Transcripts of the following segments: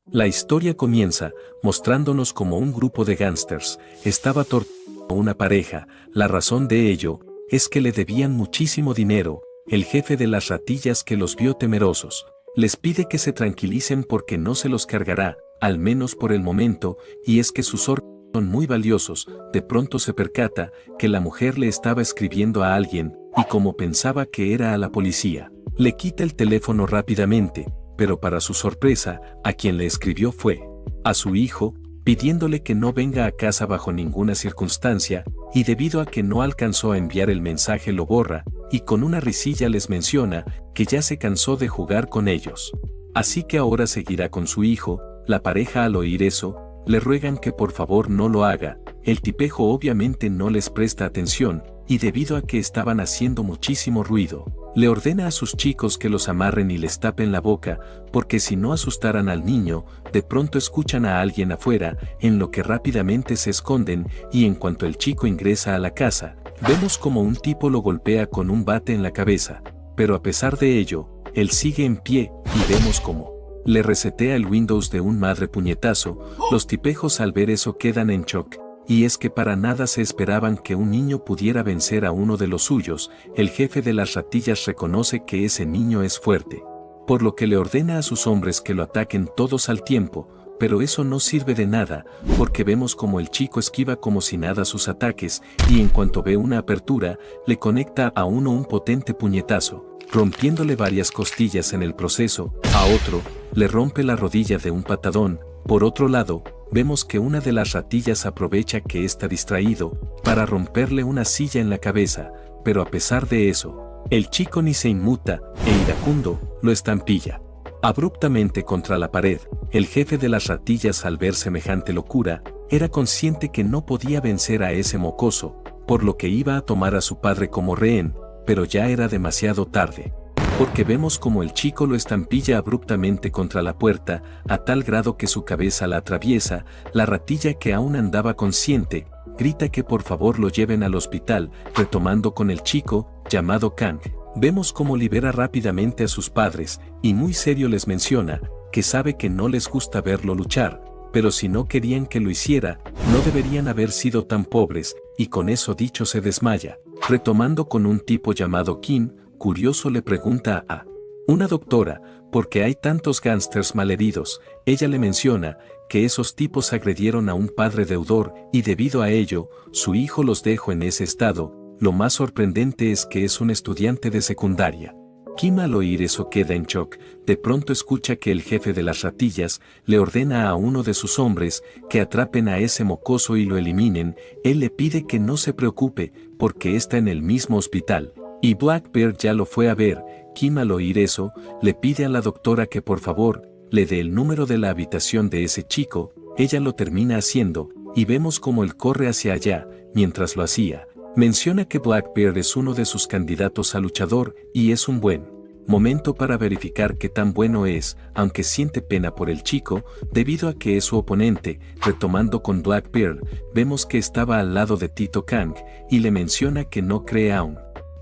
La historia comienza mostrándonos como un grupo de gángsters estaba torturando a una pareja. La razón de ello es que le debían muchísimo dinero. El jefe de las ratillas, que los vio temerosos, les pide que se tranquilicen porque no se los cargará, al menos por el momento, y es que sus órganos son muy valiosos. De pronto se percata que la mujer le estaba escribiendo a alguien, y como pensaba que era a la policía, le quita el teléfono rápidamente, pero para su sorpresa, a quien le escribió fue a su hijo, pidiéndole que no venga a casa bajo ninguna circunstancia, y debido a que no alcanzó a enviar el mensaje lo borra, y con una risilla les menciona que ya se cansó de jugar con ellos. Así que ahora seguirá con su hijo. La pareja, al oír eso, le ruegan que por favor no lo haga. El tipejo obviamente no les presta atención, y debido a que estaban haciendo muchísimo ruido, le ordena a sus chicos que los amarren y les tapen la boca, porque si no asustaran al niño. De pronto escuchan a alguien afuera, en lo que rápidamente se esconden, y en cuanto el chico ingresa a la casa, vemos como un tipo lo golpea con un bate en la cabeza, pero a pesar de ello, él sigue en pie, y vemos como le resetea el Windows de un madre puñetazo. Los tipejos al ver eso quedan en shock, y es que para nada se esperaban que un niño pudiera vencer a uno de los suyos. El jefe de las ratillas reconoce que ese niño es fuerte, por lo que le ordena a sus hombres que lo ataquen todos al tiempo, pero eso no sirve de nada, porque vemos como el chico esquiva como si nada sus ataques, y en cuanto ve una apertura, le conecta a uno un potente puñetazo, rompiéndole varias costillas en el proceso. A otro, le rompe la rodilla de un patadón. Por otro lado, vemos que una de las ratillas aprovecha que está distraído para romperle una silla en la cabeza, pero a pesar de eso, el chico ni se inmuta, e iracundo, lo estampilla abruptamente contra la pared. El jefe de las ratillas, al ver semejante locura, era consciente que no podía vencer a ese mocoso, por lo que iba a tomar a su padre como rehén, pero ya era demasiado tarde, porque vemos como el chico lo estampilla abruptamente contra la puerta, a tal grado que su cabeza la atraviesa. La ratilla, que aún andaba consciente, grita que por favor lo lleven al hospital. Retomando con el chico, llamado Kang, vemos cómo libera rápidamente a sus padres, y muy serio les menciona que sabe que no les gusta verlo luchar, pero si no querían que lo hiciera, no deberían haber sido tan pobres, y con eso dicho se desmaya. Retomando con un tipo llamado Kim, curioso, le pregunta a una doctora por qué hay tantos gángsters malheridos. Ella le menciona que esos tipos agredieron a un padre deudor, y debido a ello, su hijo los dejó en ese estado. Lo más sorprendente es que es un estudiante de secundaria. Kim, al oír eso, queda en shock. De pronto escucha que el jefe de las ratillas le ordena a uno de sus hombres que atrapen a ese mocoso y lo eliminen. Él le pide que no se preocupe, porque está en el mismo hospital, y Blackbeard ya lo fue a ver. Kim, al oír eso, le pide a la doctora que por favor le dé el número de la habitación de ese chico. Ella lo termina haciendo, y vemos como él corre hacia allá. Mientras lo hacía, menciona que Blackbeard es uno de sus candidatos a luchador, y es un buen momento para verificar qué tan bueno es, aunque siente pena por el chico, debido a que es su oponente. Retomando con Blackbeard, vemos que estaba al lado de Tito Kang, y le menciona que no cree aún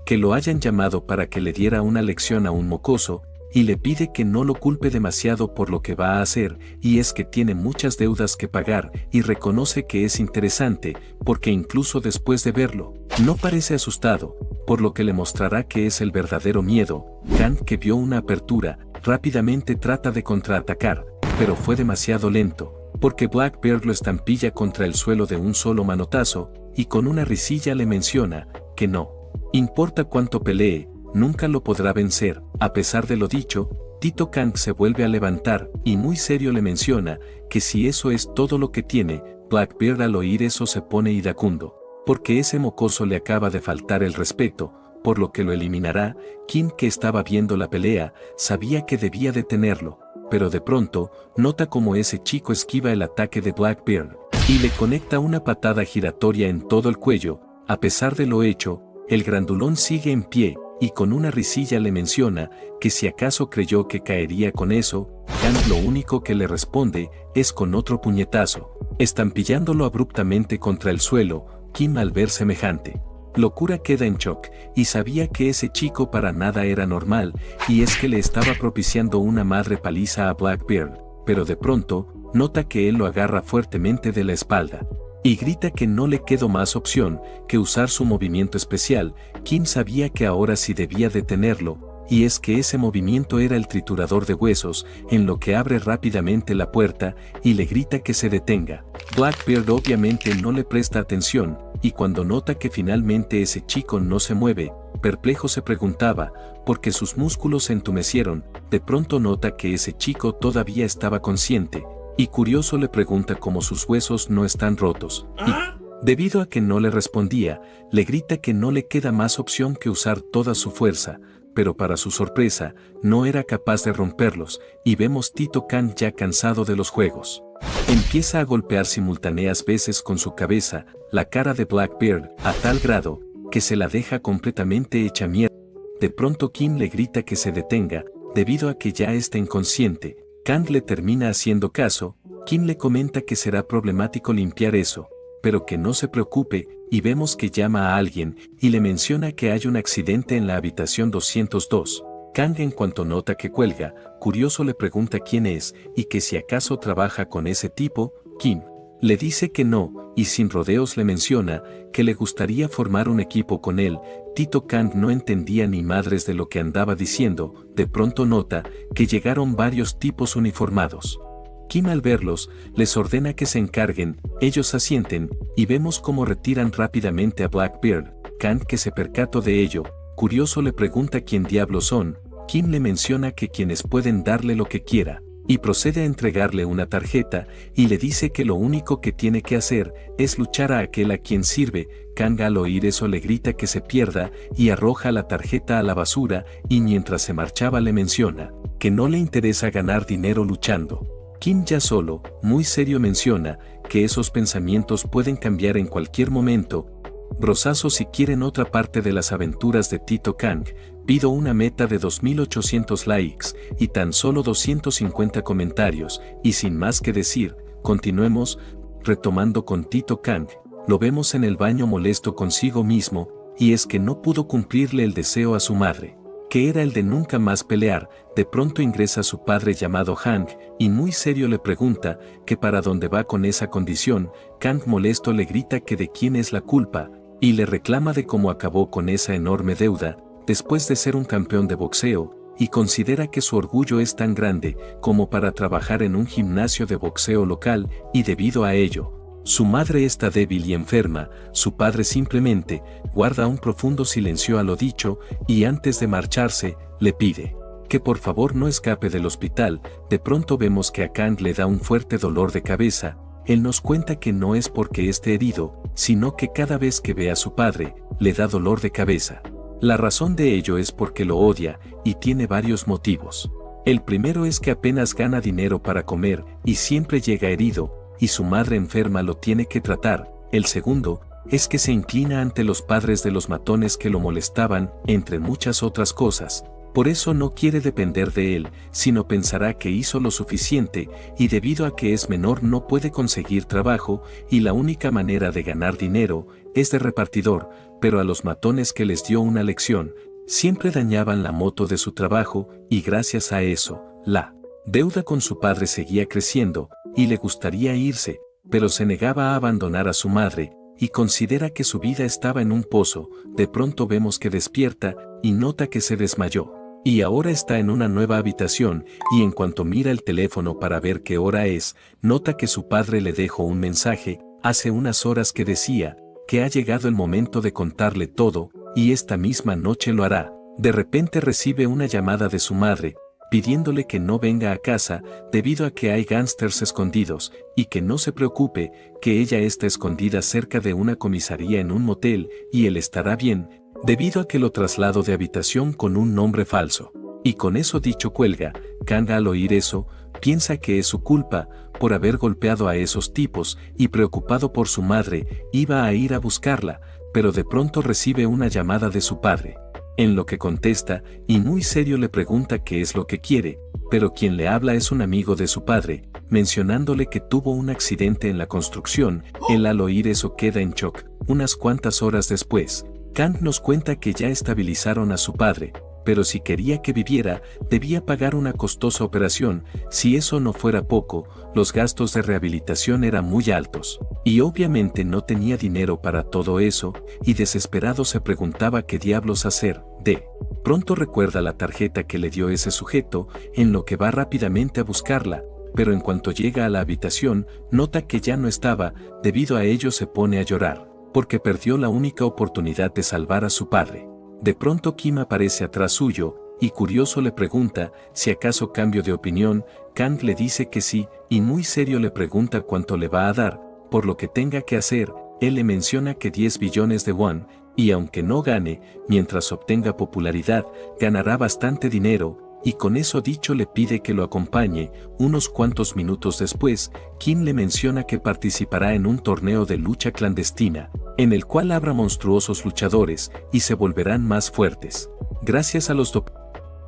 que lo hayan llamado para que le diera una lección a un mocoso, y le pide que no lo culpe demasiado por lo que va a hacer, y es que tiene muchas deudas que pagar, y reconoce que es interesante, porque incluso después de verlo, no parece asustado, por lo que le mostrará que es el verdadero miedo. Kang, que vio una apertura, rápidamente trata de contraatacar, pero fue demasiado lento, porque Blackbeard lo estampilla contra el suelo de un solo manotazo, y con una risilla le menciona que no importa cuánto pelee, nunca lo podrá vencer. A pesar de lo dicho, Tito Kang se vuelve a levantar, y muy serio le menciona que si eso es todo lo que tiene. Blackbeard, al oír eso, se pone iracundo, porque ese mocoso le acaba de faltar el respeto, por lo que lo eliminará. Kim, que estaba viendo la pelea, sabía que debía detenerlo, pero de pronto nota como ese chico esquiva el ataque de Blackbeard, y le conecta una patada giratoria en todo el cuello. A pesar de lo hecho, el grandulón sigue en pie, y con una risilla le menciona que si acaso creyó que caería con eso. Kang lo único que le responde es con otro puñetazo, estampillándolo abruptamente contra el suelo. Kim, al ver semejante locura, queda en shock, y sabía que ese chico para nada era normal, y es que le estaba propiciando una madre paliza a Blackbeard. pero de pronto, nota que él lo agarra fuertemente de la espalda. Y grita que no le quedó más opción que usar su movimiento especial. Kim sabía que ahora sí debía detenerlo, y es que ese movimiento era el triturador de huesos, en lo que abre rápidamente la puerta y le grita que se detenga. Blackbeard obviamente no le presta atención, y cuando nota que finalmente ese chico no se mueve, perplejo se preguntaba, porque sus músculos se entumecieron, de pronto nota que ese chico todavía estaba consciente, y curioso le pregunta cómo sus huesos no están rotos, y, debido a que no le respondía, le grita que no le queda más opción que usar toda su fuerza, pero para su sorpresa, no era capaz de romperlos, y vemos Tito Kang ya cansado de los juegos. Empieza a golpear simultáneas veces con su cabeza la cara de Blackbeard, a tal grado, que se la deja completamente hecha mierda. De pronto Kim le grita que se detenga, debido a que ya está inconsciente. Kang le termina haciendo caso. Kim le comenta que será problemático limpiar eso, pero que no se preocupe, y vemos que llama a alguien, y le menciona que hay un accidente en la habitación 202. Kang en cuanto nota que cuelga, curioso le pregunta quién es, y que si acaso trabaja con ese tipo. Kim le dice que no, y sin rodeos le menciona que le gustaría formar un equipo con él. Tito Kang no entendía ni madres de lo que andaba diciendo. De pronto nota que llegaron varios tipos uniformados. Kim al verlos, les ordena que se encarguen, ellos asienten, y vemos cómo retiran rápidamente a Blackbeard. Kang, que se percató de ello, curioso le pregunta quién diablos son. Kim le menciona que quienes pueden darle lo que quiera, y procede a entregarle una tarjeta, y le dice que lo único que tiene que hacer es luchar a aquel a quien sirve. Kang al oír eso le grita que se pierda, y arroja la tarjeta a la basura, y mientras se marchaba le menciona que no le interesa ganar dinero luchando. Kim ya solo, muy serio menciona que esos pensamientos pueden cambiar en cualquier momento. Brosazo, si quieren otra parte de las aventuras de Tito Kang, pido una meta de 2800 likes y tan solo 250 comentarios, y sin más que decir, continuemos. Retomando con Tito Kang, lo vemos en el baño molesto consigo mismo, y es que no pudo cumplirle el deseo a su madre, que era el de nunca más pelear. De pronto ingresa su padre llamado Hank, y muy serio le pregunta que para dónde va con esa condición. Kang molesto le grita que de quién es la culpa, y le reclama de cómo acabó con esa enorme deuda, después de ser un campeón de boxeo, y considera que su orgullo es tan grande como para trabajar en un gimnasio de boxeo local, y debido a ello, su madre está débil y enferma. Su padre simplemente guarda un profundo silencio a lo dicho, y antes de marcharse, le pide que por favor no escape del hospital. De pronto vemos que a Kang le da un fuerte dolor de cabeza. Él nos cuenta que no es porque esté herido, sino que cada vez que ve a su padre, le da dolor de cabeza. La razón de ello es porque lo odia, y tiene varios motivos. El primero es que apenas gana dinero para comer, y siempre llega herido, y su madre enferma lo tiene que tratar. El segundo es que se inclina ante los padres de los matones que lo molestaban, entre muchas otras cosas. Por eso no quiere depender de él, sino pensará que hizo lo suficiente, y debido a que es menor no puede conseguir trabajo, y la única manera de ganar dinero es de repartidor. Pero a los matones que les dio una lección, siempre dañaban la moto de su trabajo, y gracias a eso, la deuda con su padre seguía creciendo, y le gustaría irse, pero se negaba a abandonar a su madre, y considera que su vida estaba en un pozo. De pronto vemos que despierta, y nota que se desmayó, y ahora está en una nueva habitación, y en cuanto mira el teléfono para ver qué hora es, nota que su padre le dejó un mensaje, hace unas horas, que decía que ha llegado el momento de contarle todo, y esta misma noche lo hará. De repente recibe una llamada de su madre, pidiéndole que no venga a casa, debido a que hay gángsters escondidos, y que no se preocupe, que ella está escondida cerca de una comisaría en un motel, y él estará bien, debido a que lo traslado de habitación con un nombre falso. Y con eso dicho cuelga. Kang al oír eso, piensa que es su culpa, por haber golpeado a esos tipos, y preocupado por su madre, iba a ir a buscarla, pero de pronto recibe una llamada de su padre, en lo que contesta, y muy serio le pregunta qué es lo que quiere, pero quien le habla es un amigo de su padre, mencionándole que tuvo un accidente en la construcción. Él al oír eso queda en shock. Unas cuantas horas después, Kang nos cuenta que ya estabilizaron a su padre, pero si quería que viviera, debía pagar una costosa operación. Si eso no fuera poco, los gastos de rehabilitación eran muy altos. Y obviamente no tenía dinero para todo eso, y desesperado se preguntaba qué diablos hacer. De pronto recuerda la tarjeta que le dio ese sujeto, en lo que va rápidamente a buscarla, pero en cuanto llega a la habitación, nota que ya no estaba. Debido a ello se pone a llorar, porque perdió la única oportunidad de salvar a su padre. De pronto Kim aparece atrás suyo, y curioso le pregunta si acaso cambio de opinión. Kang le dice que sí, y muy serio le pregunta cuánto le va a dar, por lo que tenga que hacer. Él le menciona que 10 billones de won, y aunque no gane, mientras obtenga popularidad, ganará bastante dinero, y con eso dicho le pide que lo acompañe. Unos cuantos minutos después, Kim le menciona que participará en un torneo de lucha clandestina, en el cual habrá monstruosos luchadores, y se volverán más fuertes. Gracias a los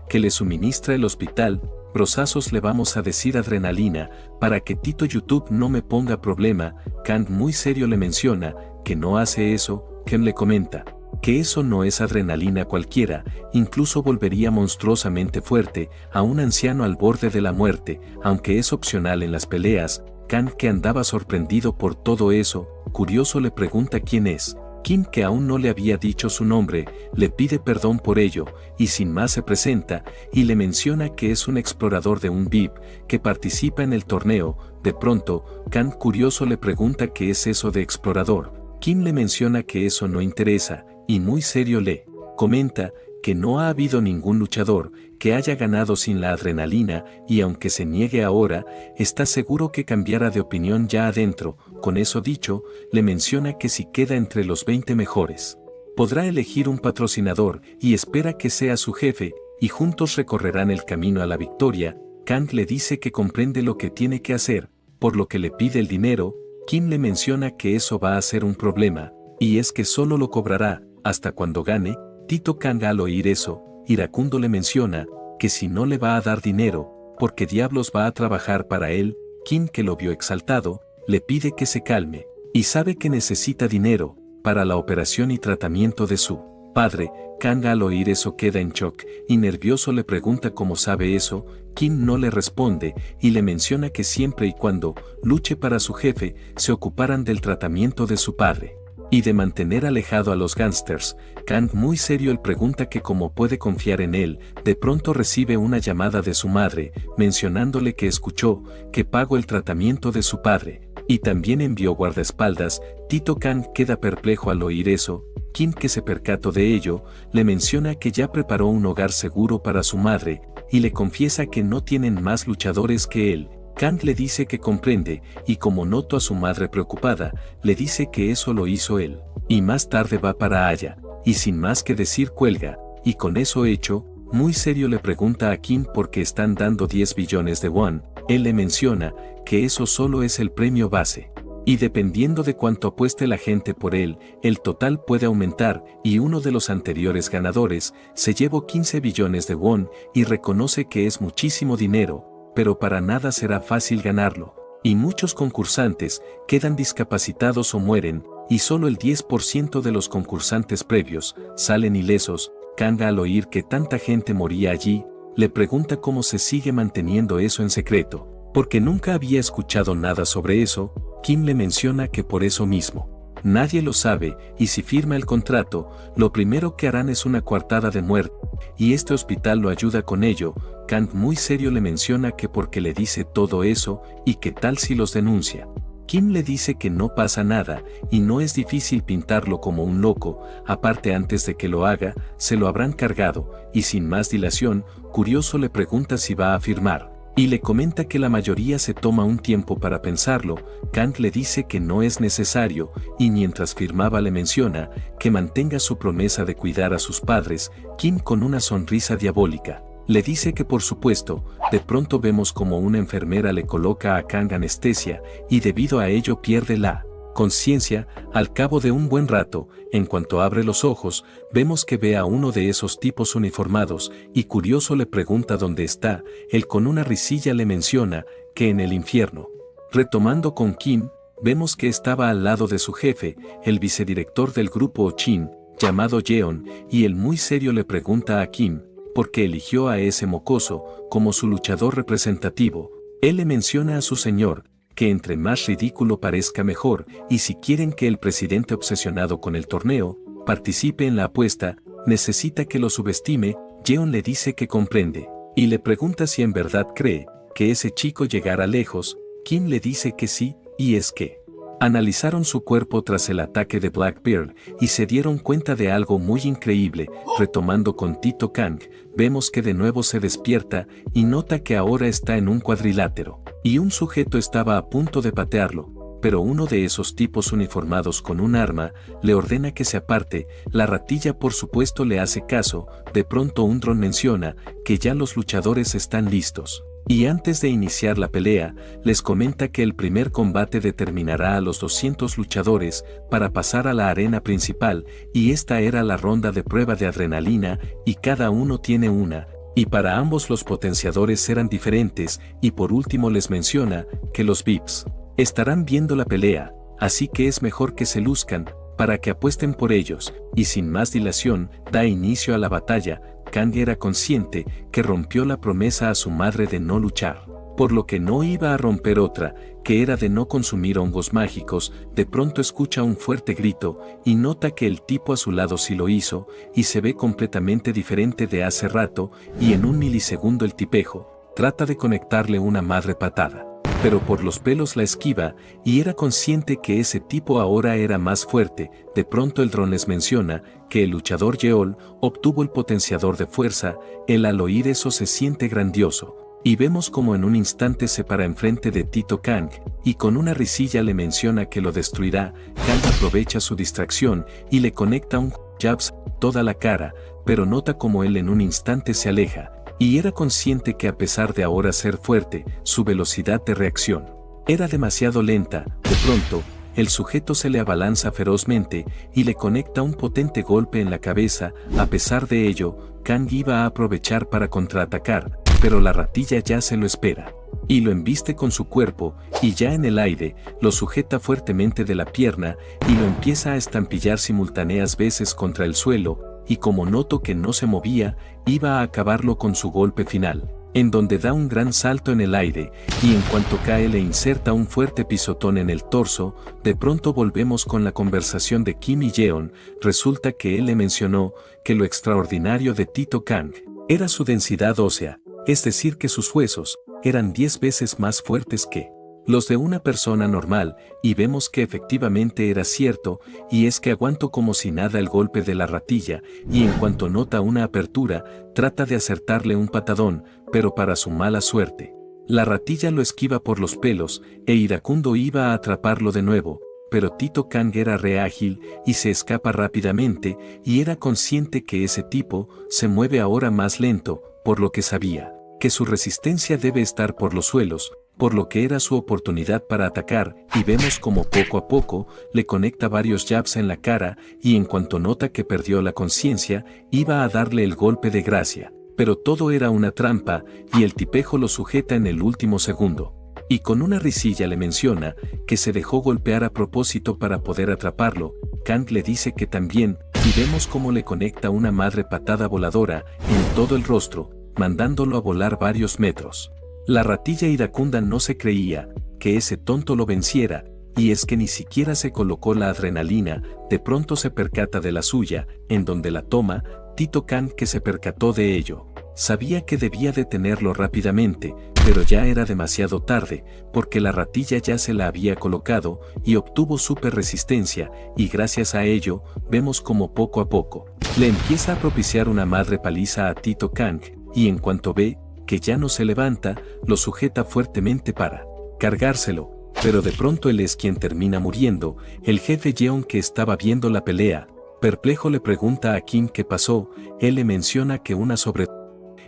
que le suministra el hospital, brozazos le vamos a decir adrenalina, para que Tito YouTube no me ponga problema. Kang muy serio le menciona que no hace eso. Kim le comenta que eso no es adrenalina cualquiera, incluso volvería monstruosamente fuerte a un anciano al borde de la muerte, aunque es opcional en las peleas. Kang, que andaba sorprendido por todo eso, curioso le pregunta quién es. Kim, que aún no le había dicho su nombre, le pide perdón por ello, y sin más se presenta, y le menciona que es un explorador de un VIP, que participa en el torneo. De pronto, Kang curioso le pregunta qué es eso de explorador. Kim le menciona que eso no interesa, y muy serio le comenta que no ha habido ningún luchador que haya ganado sin la adrenalina, y aunque se niegue ahora, está seguro que cambiará de opinión ya adentro. Con eso dicho, le menciona que si queda entre los 20 mejores, podrá elegir un patrocinador, y espera que sea su jefe, y juntos recorrerán el camino a la victoria. Kang le dice que comprende lo que tiene que hacer, por lo que le pide el dinero. Kim le menciona que eso va a ser un problema, y es que solo lo cobrará hasta cuando gane. Tito Kang, al oír eso, iracundo le menciona que si no le va a dar dinero, porque diablos va a trabajar para él. Kim, que lo vio exaltado, le pide que se calme, y sabe que necesita dinero para la operación y tratamiento de su padre. Kang, al oír eso, queda en shock, y nervioso le pregunta cómo sabe eso. Kim no le responde, y le menciona que siempre y cuando luche para su jefe, se ocuparán del tratamiento de su padre y de mantener alejado a los gángsters. Kang muy serio le pregunta que cómo puede confiar en él. De pronto recibe una llamada de su madre, mencionándole que escuchó que pagó el tratamiento de su padre, y también envió guardaespaldas. Tito Kang queda perplejo al oír eso. Kim, que se percató de ello, le menciona que ya preparó un hogar seguro para su madre, y le confiesa que no tienen más luchadores que él. Kang le dice que comprende, y como notó a su madre preocupada, le dice que eso lo hizo él, y más tarde va para allá, y sin más que decir cuelga, y con eso hecho, muy serio le pregunta a Kim por qué están dando 10 billones de won. Él le menciona que eso solo es el premio base, y dependiendo de cuánto apueste la gente por él, el total puede aumentar, y uno de los anteriores ganadores se llevó 15 billones de won, y reconoce que es muchísimo dinero, pero para nada será fácil ganarlo, y muchos concursantes quedan discapacitados o mueren, y solo el 10% de los concursantes previos salen ilesos. Kang, al oír que tanta gente moría allí, le pregunta cómo se sigue manteniendo eso en secreto, porque nunca había escuchado nada sobre eso. Kim le menciona que por eso mismo nadie lo sabe, y si firma el contrato, lo primero que harán es una coartada de muerte, y este hospital lo ayuda con ello. Kang muy serio le menciona que porque le dice todo eso, y que tal si los denuncia. Kim le dice que no pasa nada, y no es difícil pintarlo como un loco. Aparte, antes de que lo haga, se lo habrán cargado, y sin más dilación, curioso le pregunta si va a firmar, y le comenta que la mayoría se toma un tiempo para pensarlo. Kang le dice que no es necesario, y mientras firmaba le menciona que mantenga su promesa de cuidar a sus padres. Kim, con una sonrisa diabólica, le dice que por supuesto. De pronto vemos como una enfermera le coloca a Kang anestesia, y debido a ello pierde la conciencia. Al cabo de un buen rato, en cuanto abre los ojos, vemos que ve a uno de esos tipos uniformados, y curioso le pregunta dónde está. Él, con una risilla, le menciona que en el infierno. Retomando con Kim, vemos que estaba al lado de su jefe, el vicedirector del grupo Ochin, llamado Yeon, y él muy serio le pregunta a Kim porque eligió a ese mocoso como su luchador representativo. Él le menciona a su señor que entre más ridículo parezca mejor, y si quieren que el presidente obsesionado con el torneo participe en la apuesta, necesita que lo subestime. Jeon le dice que comprende, y le pregunta si en verdad cree que ese chico llegará lejos. Kim le dice que sí, y es que analizaron su cuerpo tras el ataque de Blackbeard y se dieron cuenta de algo muy increíble. Retomando con Tito Kang, vemos que de nuevo se despierta y nota que ahora está en un cuadrilátero, y un sujeto estaba a punto de patearlo, pero uno de esos tipos uniformados con un arma le ordena que se aparte. La ratilla por supuesto le hace caso. De pronto un dron menciona que ya los luchadores están listos. Y antes de iniciar la pelea, les comenta que el primer combate determinará a los 200 luchadores para pasar a la arena principal, y esta era la ronda de prueba de adrenalina, y cada uno tiene una, y para ambos los potenciadores eran diferentes, y por último les menciona que los VIPs estarán viendo la pelea, así que es mejor que se luzcan, para que apuesten por ellos, y sin más dilación, da inicio a la batalla. Kang era consciente que rompió la promesa a su madre de no luchar, por lo que no iba a romper otra, que era de no consumir hongos mágicos. De pronto escucha un fuerte grito, y nota que el tipo a su lado sí lo hizo, y se ve completamente diferente de hace rato, y en un milisegundo el tipejo trata de conectarle una madre patada, pero por los pelos la esquiva, y era consciente que ese tipo ahora era más fuerte. De pronto el dron les menciona que el luchador Yeol obtuvo el potenciador de fuerza. Él al oír eso se siente grandioso, y vemos como en un instante se para enfrente de Tito Kang, y con una risilla le menciona que lo destruirá. Kang aprovecha su distracción y le conecta un jabs toda la cara, pero nota como él en un instante se aleja, y era consciente que a pesar de ahora ser fuerte, su velocidad de reacción era demasiado lenta. De pronto, el sujeto se le abalanza ferozmente y le conecta un potente golpe en la cabeza. A pesar de ello, Kang iba a aprovechar para contraatacar, pero la ratilla ya se lo espera, y lo embiste con su cuerpo, y ya en el aire, lo sujeta fuertemente de la pierna, y lo empieza a estampillar simultáneas veces contra el suelo, y como notó que no se movía, iba a acabarlo con su golpe final, en donde da un gran salto en el aire, y en cuanto cae le inserta un fuerte pisotón en el torso. De pronto volvemos con la conversación de Kim y Jeon. Resulta que él le mencionó que lo extraordinario de Tito Kang era su densidad ósea, es decir que sus huesos eran 10 veces más fuertes que los de una persona normal, y vemos que efectivamente era cierto, y es que aguantó como si nada el golpe de la ratilla, y en cuanto nota una apertura, trata de acertarle un patadón, pero para su mala suerte, la ratilla lo esquiva por los pelos, e iracundo iba a atraparlo de nuevo, pero Tito Kang era re ágil y se escapa rápidamente, y era consciente que ese tipo se mueve ahora más lento, por lo que sabía que su resistencia debe estar por los suelos, por lo que era su oportunidad para atacar, y vemos como poco a poco le conecta varios jabs en la cara, y en cuanto nota que perdió la conciencia, iba a darle el golpe de gracia, pero todo era una trampa, y el tipejo lo sujeta en el último segundo, y con una risilla le menciona que se dejó golpear a propósito para poder atraparlo. Kang le dice que también, y vemos cómo le conecta una madre patada voladora en todo el rostro, mandándolo a volar varios metros. La ratilla iracunda no se creía que ese tonto lo venciera, y es que ni siquiera se colocó la adrenalina. De pronto se percata de la suya, en donde la toma. Tito Kang, que se percató de ello, sabía que debía detenerlo rápidamente, pero ya era demasiado tarde, porque la ratilla ya se la había colocado y obtuvo súper resistencia, y gracias a ello, vemos como poco a poco le empieza a propiciar una madre paliza a Tito Kang, y en cuanto ve que ya no se levanta, lo sujeta fuertemente para cargárselo, pero de pronto él es quien termina muriendo. El jefe Jeon, que estaba viendo la pelea, perplejo le pregunta a Kim qué pasó. Él le menciona que una sobre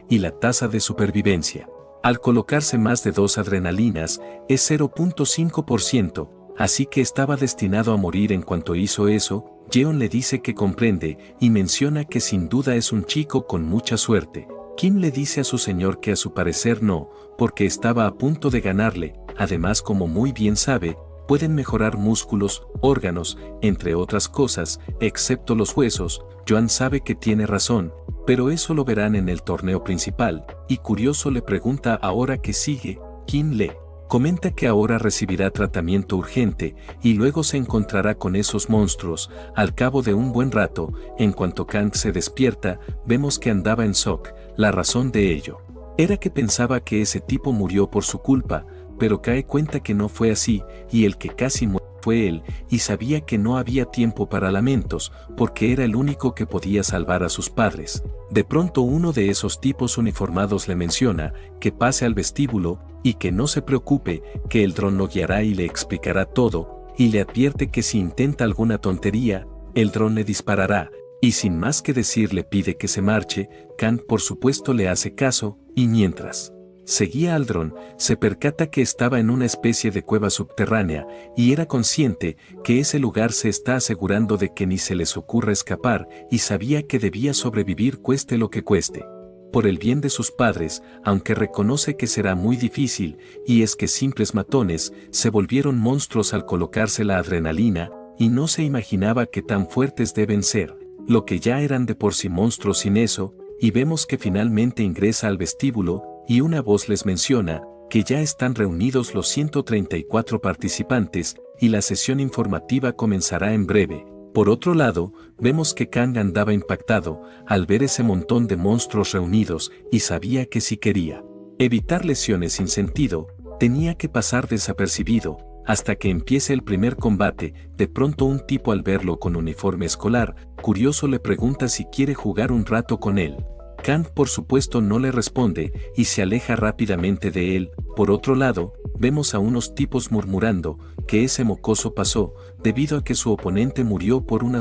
y la tasa de supervivencia al colocarse más de 2 adrenalinas es 0.5%, así que estaba destinado a morir. En cuanto hizo eso, Jeon le dice que comprende y menciona que sin duda es un chico con mucha suerte. Kim le dice a su señor que a su parecer no, porque estaba a punto de ganarle. Además, como muy bien sabe, pueden mejorar músculos, órganos, entre otras cosas, excepto los huesos. Joan sabe que tiene razón, Pero eso lo verán en el torneo principal, y curioso le pregunta ahora qué sigue. Kim le comenta que ahora recibirá tratamiento urgente y luego se encontrará con esos monstruos. Al cabo de un buen rato, en cuanto Kang se despierta, vemos que andaba en shock. La razón de ello era que pensaba que ese tipo murió por su culpa, pero cae cuenta que no fue así, y el que casi muere fue él, y sabía que no había tiempo para lamentos, porque era el único que podía salvar a sus padres. De pronto uno de esos tipos uniformados le menciona que pase al vestíbulo, y que no se preocupe, que el dron lo guiará y le explicará todo, y le advierte que si intenta alguna tontería, el dron le disparará, y sin más que decir le pide que se marche. Kang por supuesto le hace caso, y mientras seguía al dron, se percata que estaba en una especie de cueva subterránea, y era consciente que ese lugar se está asegurando de que ni se les ocurra escapar, y sabía que debía sobrevivir cueste lo que cueste. Por el bien de sus padres, aunque reconoce que será muy difícil, y es que simples matones se volvieron monstruos al colocarse la adrenalina, y no se imaginaba que tan fuertes deben ser, lo que ya eran de por sí monstruos sin eso, y vemos que finalmente ingresa al vestíbulo, y una voz les menciona que ya están reunidos los 134 participantes, y la sesión informativa comenzará en breve. Por otro lado, vemos que Kang andaba impactado al ver ese montón de monstruos reunidos, y sabía que si quería evitar lesiones sin sentido, tenía que pasar desapercibido, hasta que empiece el primer combate. De pronto un tipo al verlo con uniforme escolar, curioso le pregunta si quiere jugar un rato con él. Kang por supuesto no le responde, y se aleja rápidamente de él. Por otro lado, vemos a unos tipos murmurando que ese mocoso pasó, debido a que su oponente murió por una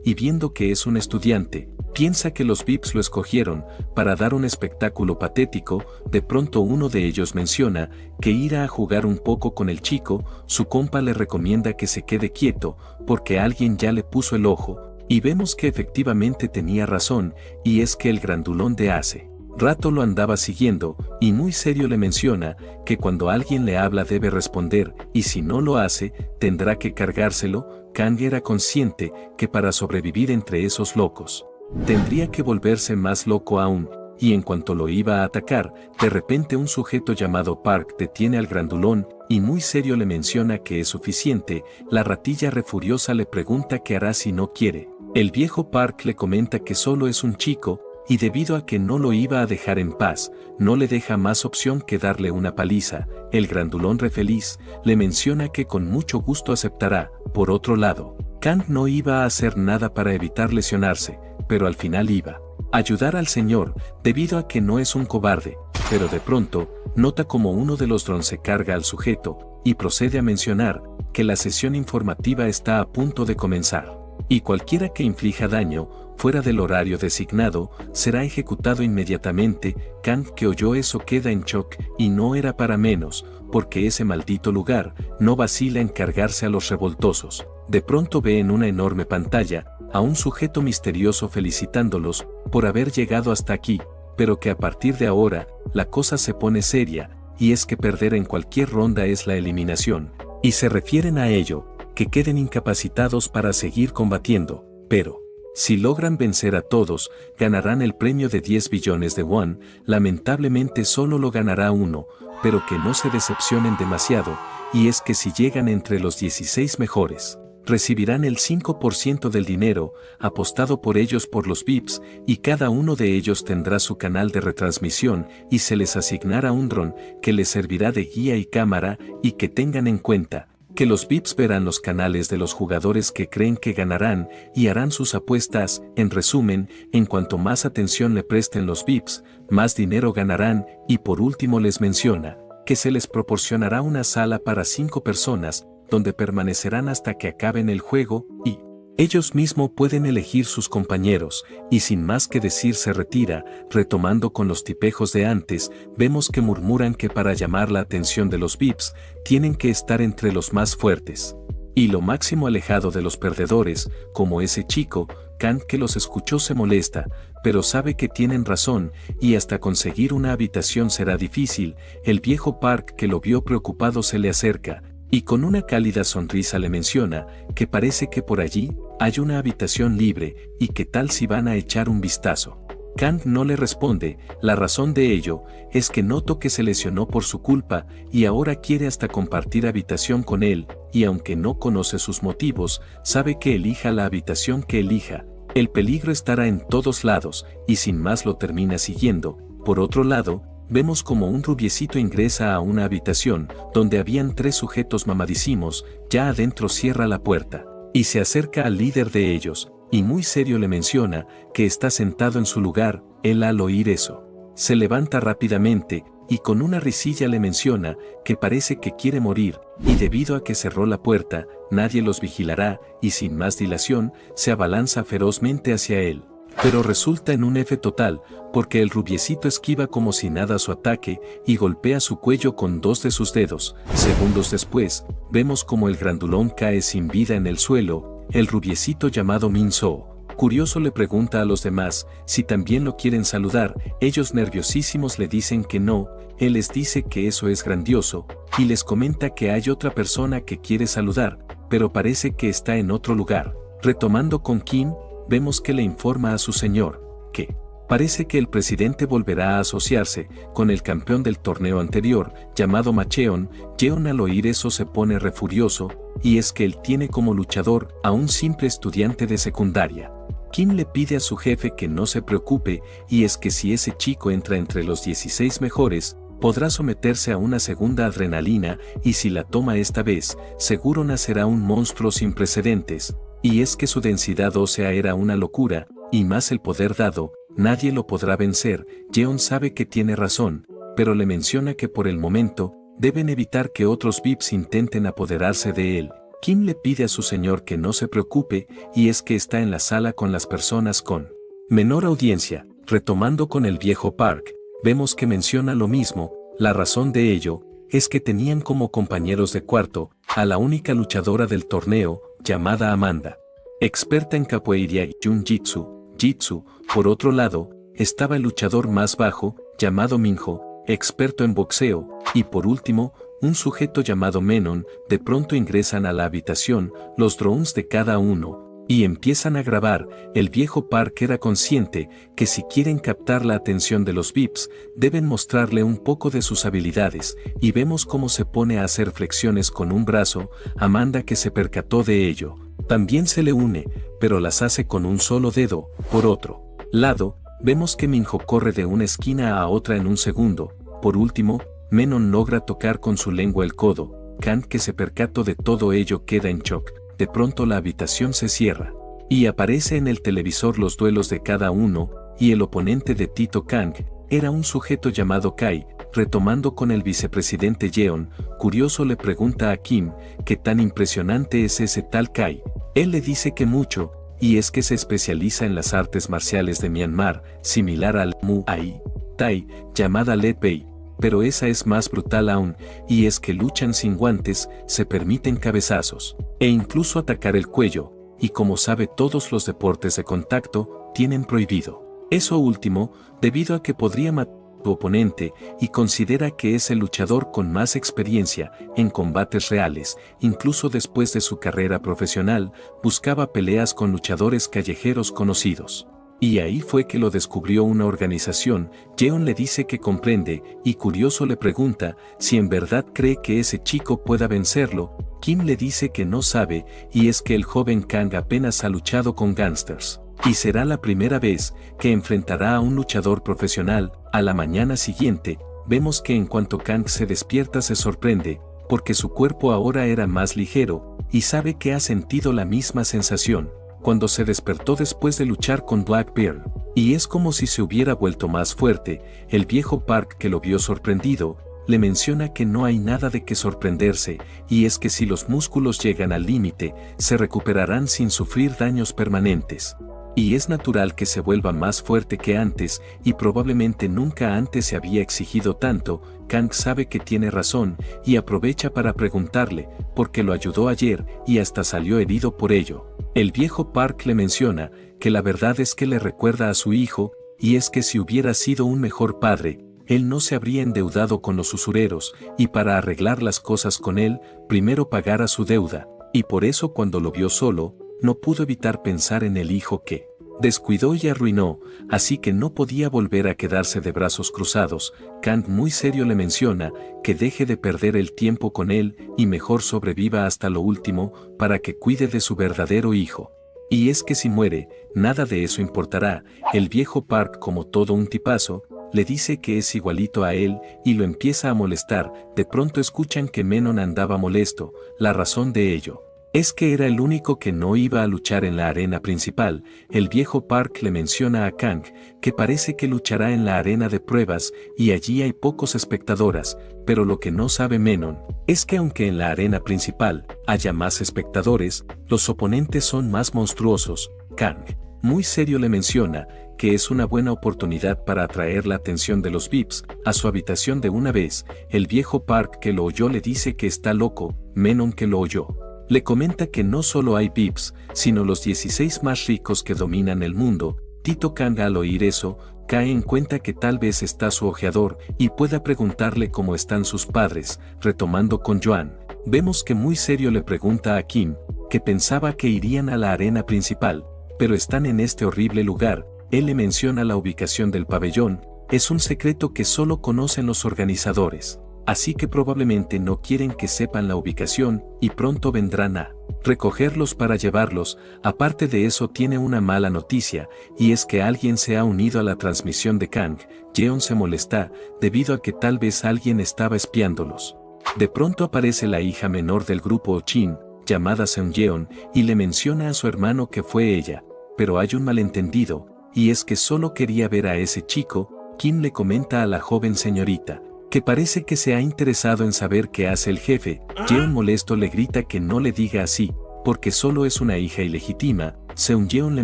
y viendo que es un estudiante, piensa que los VIPs lo escogieron para dar un espectáculo patético. De pronto uno de ellos menciona que irá a jugar un poco con el chico. Su compa le recomienda que se quede quieto, porque alguien ya le puso el ojo, y vemos que efectivamente tenía razón, y es que el grandulón de hace rato lo andaba siguiendo, y muy serio le menciona que cuando alguien le habla debe responder, y si no lo hace, tendrá que cargárselo. Kang era consciente que para sobrevivir entre esos locos, tendría que volverse más loco aún, y en cuanto lo iba a atacar, de repente un sujeto llamado Park detiene al grandulón, y muy serio le menciona que es suficiente. La ratilla refuriosa le pregunta qué hará si no quiere. El viejo Park le comenta que solo es un chico, y debido a que no lo iba a dejar en paz, no le deja más opción que darle una paliza. El grandulón refeliz le menciona que con mucho gusto aceptará. Por otro lado, Kang no iba a hacer nada para evitar lesionarse, pero al final iba a ayudar al señor, debido a que no es un cobarde. Pero de pronto, nota como uno de los drones se carga al sujeto, y procede a mencionar que la sesión informativa está a punto de comenzar, y cualquiera que inflija daño fuera del horario designado será ejecutado inmediatamente. Kang, que oyó eso, queda en shock, y no era para menos, porque ese maldito lugar no vacila en cargarse a los revoltosos. De pronto ve en una enorme pantalla a un sujeto misterioso felicitándolos por haber llegado hasta aquí, pero que a partir de ahora la cosa se pone seria, y es que perder en cualquier ronda es la eliminación, y se refieren a ello, que queden incapacitados para seguir combatiendo, pero si logran vencer a todos, ganarán el premio de 10 billones de won. Lamentablemente solo lo ganará uno, pero que no se decepcionen demasiado, y es que si llegan entre los 16 mejores, recibirán el 5% del dinero apostado por ellos por los VIPs, y cada uno de ellos tendrá su canal de retransmisión, y se les asignará un dron que les servirá de guía y cámara. Y que tengan en cuenta que los VIPs verán los canales de los jugadores que creen que ganarán y harán sus apuestas. En resumen, en cuanto más atención le presten los VIPs, más dinero ganarán. Y por último les menciona que se les proporcionará una sala para 5 personas, donde permanecerán hasta que acaben el juego, y ellos mismos pueden elegir sus compañeros. Y sin más que decir se retira. Retomando con los tipejos de antes, vemos que murmuran que para llamar la atención de los VIPs, tienen que estar entre los más fuertes y lo máximo alejado de los perdedores, como ese chico. Kang, que los escuchó, se molesta, pero sabe que tienen razón, y hasta conseguir una habitación será difícil. El viejo Park, que lo vio preocupado, se le acerca Y con una cálida sonrisa le menciona que parece que por allí hay una habitación libre y que tal si van a echar un vistazo. Kang no le responde, la razón de ello es que notó que se lesionó por su culpa y ahora quiere hasta compartir habitación con él, y aunque no conoce sus motivos, sabe que elija la habitación que elija, el peligro estará en todos lados, y sin más lo termina siguiendo. Por otro lado, vemos como un rubiecito ingresa a una habitación donde habían 3 sujetos mamadísimos, ya adentro cierra la puerta, y se acerca al líder de ellos, y muy serio le menciona que está sentado en su lugar. Él al oír eso, se levanta rápidamente, y con una risilla le menciona que parece que quiere morir, y debido a que cerró la puerta, nadie los vigilará, y sin más dilación, se abalanza ferozmente hacia él. Pero resulta en un F total, porque el rubiecito esquiva como si nada su ataque y golpea su cuello con 2 de sus dedos. Segundos después, vemos como el grandulón cae sin vida en el suelo. El rubiecito llamado Min-soo, curioso, le pregunta a los demás si también lo quieren saludar. Ellos nerviosísimos le dicen que no. Él les dice que eso es grandioso, y les comenta que hay otra persona que quiere saludar, pero parece que está en otro lugar. Retomando con Kim, vemos que le informa a su señor que parece que el presidente volverá a asociarse con el campeón del torneo anterior, llamado Macheon. Jeon al oír eso se pone refurioso, y es que él tiene como luchador a un simple estudiante de secundaria. Kim le pide a su jefe que no se preocupe, y es que si ese chico entra entre los 16 mejores, podrá someterse a una segunda adrenalina, y si la toma esta vez, seguro nacerá un monstruo sin precedentes. Y es que su densidad ósea era una locura, y más el poder dado, nadie lo podrá vencer. Jeon sabe que tiene razón, pero le menciona que por el momento, deben evitar que otros VIPs intenten apoderarse de él. Kim le pide a su señor que no se preocupe, y es que está en la sala con las personas con menor audiencia. Retomando con el viejo Park, vemos que menciona lo mismo. La razón de ello es que tenían como compañeros de cuarto a la única luchadora del torneo, llamada Amanda, experta en capoeira y jitsu. Por otro lado, estaba el luchador más bajo, llamado Minho, experto en boxeo, y por último, un sujeto llamado Menon. De pronto ingresan a la habitación los drones de cada uno, y empiezan a grabar. El viejo Park era consciente que si quieren captar la atención de los VIPs, deben mostrarle un poco de sus habilidades, y vemos cómo se pone a hacer flexiones con un brazo. Amanda, que se percató de ello, también se le une, pero las hace con un solo dedo. Por otro lado, vemos que Minho corre de una esquina a otra en un segundo. Por último, Menon logra tocar con su lengua el codo. Kang, que se percató de todo ello, queda en shock. De pronto la habitación se cierra, y aparece en el televisor los duelos de cada uno, y el oponente de Tito Kang era un sujeto llamado Kai. Retomando con el vicepresidente Jeon, curioso le pregunta a Kim qué tan impresionante es ese tal Kai. Él le dice que mucho, y es que se especializa en las artes marciales de Myanmar, similar al Muay Thai, llamada Le Pei, pero esa es más brutal aún, y es que luchan sin guantes, se permiten cabezazos, e incluso atacar el cuello, y como sabe todos los deportes de contacto, tienen prohibido eso último, debido a que podría matar a su oponente, y considera que es el luchador con más experiencia en combates reales. Incluso después de su carrera profesional, buscaba peleas con luchadores callejeros conocidos. Y ahí fue que lo descubrió una organización. Jeon le dice que comprende, y curioso le pregunta si en verdad cree que ese chico pueda vencerlo. Kim le dice que no sabe, y es que el joven Kang apenas ha luchado con gangsters, y será la primera vez que enfrentará a un luchador profesional. A la mañana siguiente, vemos que en cuanto Kang se despierta se sorprende, porque su cuerpo ahora era más ligero, y sabe que ha sentido la misma sensación cuando se despertó después de luchar con Blackbeard, y es como si se hubiera vuelto más fuerte. El viejo Park, que lo vio sorprendido, le menciona que no hay nada de qué sorprenderse, y es que si los músculos llegan al límite, se recuperarán sin sufrir daños permanentes. Y es natural que se vuelva más fuerte que antes, y probablemente nunca antes se había exigido tanto. Kang sabe que tiene razón, y aprovecha para preguntarle, porque lo ayudó ayer, y hasta salió herido por ello. El viejo Park le menciona que la verdad es que le recuerda a su hijo, y es que si hubiera sido un mejor padre, él no se habría endeudado con los usureros, y para arreglar las cosas con él, primero pagara su deuda, y por eso cuando lo vio solo, no pudo evitar pensar en el hijo que descuidó y arruinó, así que no podía volver a quedarse de brazos cruzados. Kang muy serio le menciona que deje de perder el tiempo con él y mejor sobreviva hasta lo último para que cuide de su verdadero hijo. Y es que si muere, nada de eso importará. El viejo Park, como todo un tipazo, le dice que es igualito a él y lo empieza a molestar. De pronto escuchan que Menon andaba molesto. La razón de ello es que era el único que no iba a luchar en la arena principal. El viejo Park le menciona a Kang que parece que luchará en la arena de pruebas y allí hay pocos espectadores, pero lo que no sabe Menon es que aunque en la arena principal haya más espectadores, los oponentes son más monstruosos. Kang, muy serio, le menciona que es una buena oportunidad para atraer la atención de los VIPs a su habitación de una vez. El viejo Park, que lo oyó, le dice que está loco. Menon, que lo oyó, le comenta que no solo hay VIPs, sino los 16 más ricos que dominan el mundo. Tito Kang, al oír eso, cae en cuenta que tal vez está su ojeador y pueda preguntarle cómo están sus padres. Retomando con Joan, vemos que muy serio le pregunta a Kim, que pensaba que irían a la arena principal, pero están en este horrible lugar. Él le menciona la ubicación del pabellón, es un secreto que solo conocen los organizadores. Así que probablemente no quieren que sepan la ubicación y pronto vendrán a recogerlos para llevarlos. Aparte de eso, tiene una mala noticia, y es que alguien se ha unido a la transmisión de Kang. Jeon se molesta debido a que tal vez alguien estaba espiándolos. De pronto aparece la hija menor del grupo Ochin, llamada Seungyeon, y le menciona a su hermano que fue ella, pero hay un malentendido, y es que solo quería ver a ese chico. Kim le comenta a la joven señorita que parece que se ha interesado en saber qué hace el jefe. Jeon, molesto, le grita que no le diga así, porque solo es una hija ilegítima. Seungyeon le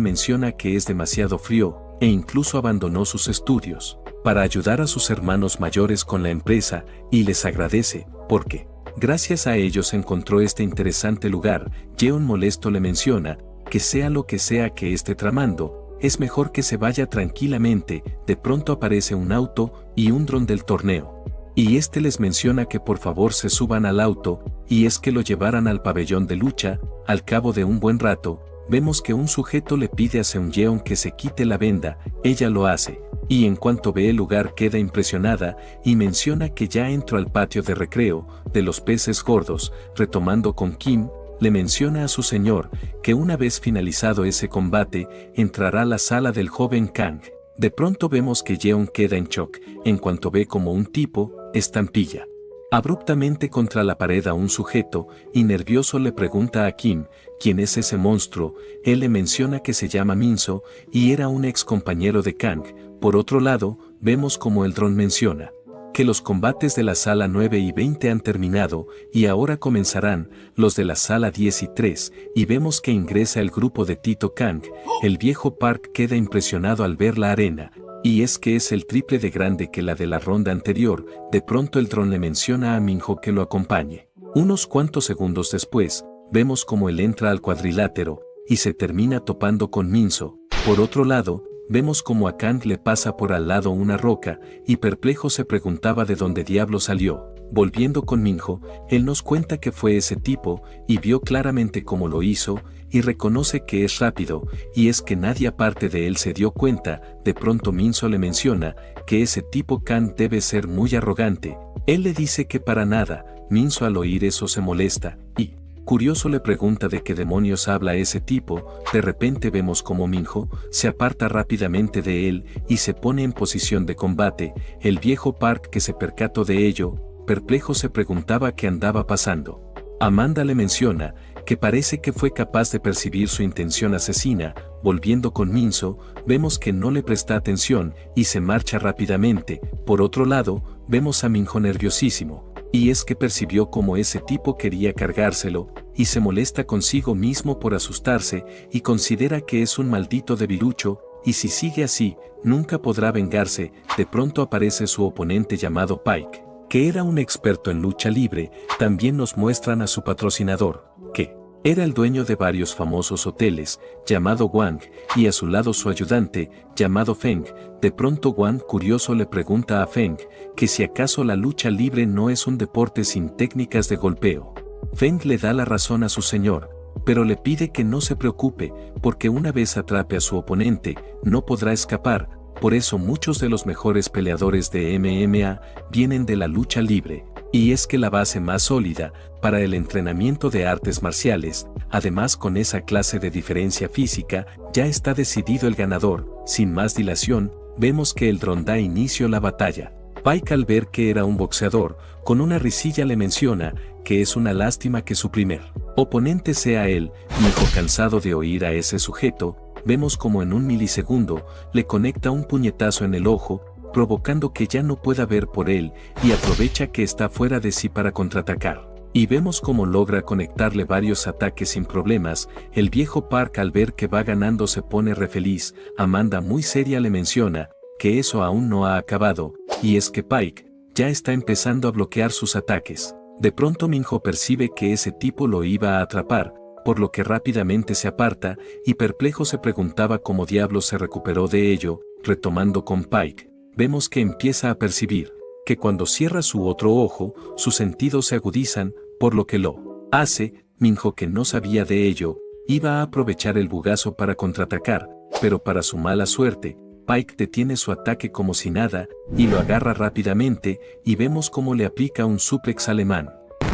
menciona que es demasiado frío, e incluso abandonó sus estudios para ayudar a sus hermanos mayores con la empresa, y les agradece, porque gracias a ellos encontró este interesante lugar. Jeon, molesto, le menciona que sea lo que sea que esté tramando, es mejor que se vaya tranquilamente. De pronto aparece un auto y un dron del torneo, y este les menciona que por favor se suban al auto, y es que lo llevaran al pabellón de lucha. Al cabo de un buen rato, vemos que un sujeto le pide a Seungyeon que se quite la venda. Ella lo hace, y en cuanto ve el lugar queda impresionada, y menciona que ya entró al patio de recreo de los peces gordos. Retomando con Kim, le menciona a su señor que una vez finalizado ese combate, entrará a la sala del joven Kang. De pronto vemos que Jeon queda en shock en cuanto ve como un tipo estampilla abruptamente contra la pared a un sujeto, y nervioso le pregunta a Kim quién es ese monstruo. Él le menciona que se llama Minso y era un ex compañero de Kang. Por otro lado, vemos como el dron menciona que los combates de la sala 9 y 20 han terminado, y ahora comenzarán los de la sala 10 y 3, y vemos que ingresa el grupo de Tito Kang. El viejo Park queda impresionado al ver la arena, y es que es el triple de grande que la de la ronda anterior. De pronto el dron le menciona a Minho que lo acompañe. Unos cuantos segundos después, vemos como él entra al cuadrilátero, y se termina topando con Minso. Por otro lado, vemos como a Kang le pasa por al lado una roca, y perplejo se preguntaba de dónde diablo salió. Volviendo con Minho, él nos cuenta que fue ese tipo, y vio claramente cómo lo hizo, y reconoce que es rápido, y es que nadie aparte de él se dio cuenta. De pronto Minso le menciona que ese tipo Kang debe ser muy arrogante. Él le dice que para nada. Minso, al oír eso, se molesta, y curioso le pregunta de qué demonios habla ese tipo. De repente vemos como Minho se aparta rápidamente de él y se pone en posición de combate. El viejo Park, que se percató de ello, perplejo se preguntaba qué andaba pasando. Amanda le menciona que parece que fue capaz de percibir su intención asesina. Volviendo con Minso, vemos que no le presta atención y se marcha rápidamente. Por otro lado, vemos a Minho nerviosísimo, y es que percibió cómo ese tipo quería cargárselo, y se molesta consigo mismo por asustarse, y considera que es un maldito debilucho, y si sigue así, nunca podrá vengarse. De pronto aparece su oponente llamado Pike, que era un experto en lucha libre. También nos muestran a su patrocinador, que Era el dueño de varios famosos hoteles, llamado Wang, y a su lado su ayudante, llamado Feng. De pronto Wang curioso le pregunta a Feng, que si acaso la lucha libre no es un deporte sin técnicas de golpeo. Feng le da la razón a su señor, pero le pide que no se preocupe, porque una vez atrape a su oponente, no podrá escapar. Por eso muchos de los mejores peleadores de MMA vienen de la lucha libre, y es que la base más sólida para el entrenamiento de artes marciales, además con esa clase de diferencia física, ya está decidido el ganador. Sin más dilación, vemos que el dron da inicio a la batalla. Pike, al ver que era un boxeador, con una risilla le menciona que es una lástima que su primer oponente sea él. Hijo, cansado de oír a ese sujeto, vemos como en un milisegundo le conecta un puñetazo en el ojo, provocando que ya no pueda ver por él, y aprovecha que está fuera de sí para contraatacar. Y vemos cómo logra conectarle varios ataques sin problemas. El viejo Park, al ver que va ganando, se pone re feliz. Amanda, muy seria, le menciona que eso aún no ha acabado, y es que Pike ya está empezando a bloquear sus ataques. De pronto Minho percibe que ese tipo lo iba a atrapar, por lo que rápidamente se aparta, y perplejo se preguntaba cómo diablos se recuperó de ello. Retomando con Pike, vemos que empieza a percibir que cuando cierra su otro ojo, sus sentidos se agudizan, por lo que lo hace. Minho, que no sabía de ello, iba a aprovechar el bugazo para contraatacar, pero para su mala suerte, Pike detiene su ataque como si nada, y lo agarra rápidamente, y vemos cómo le aplica un suplex alemán,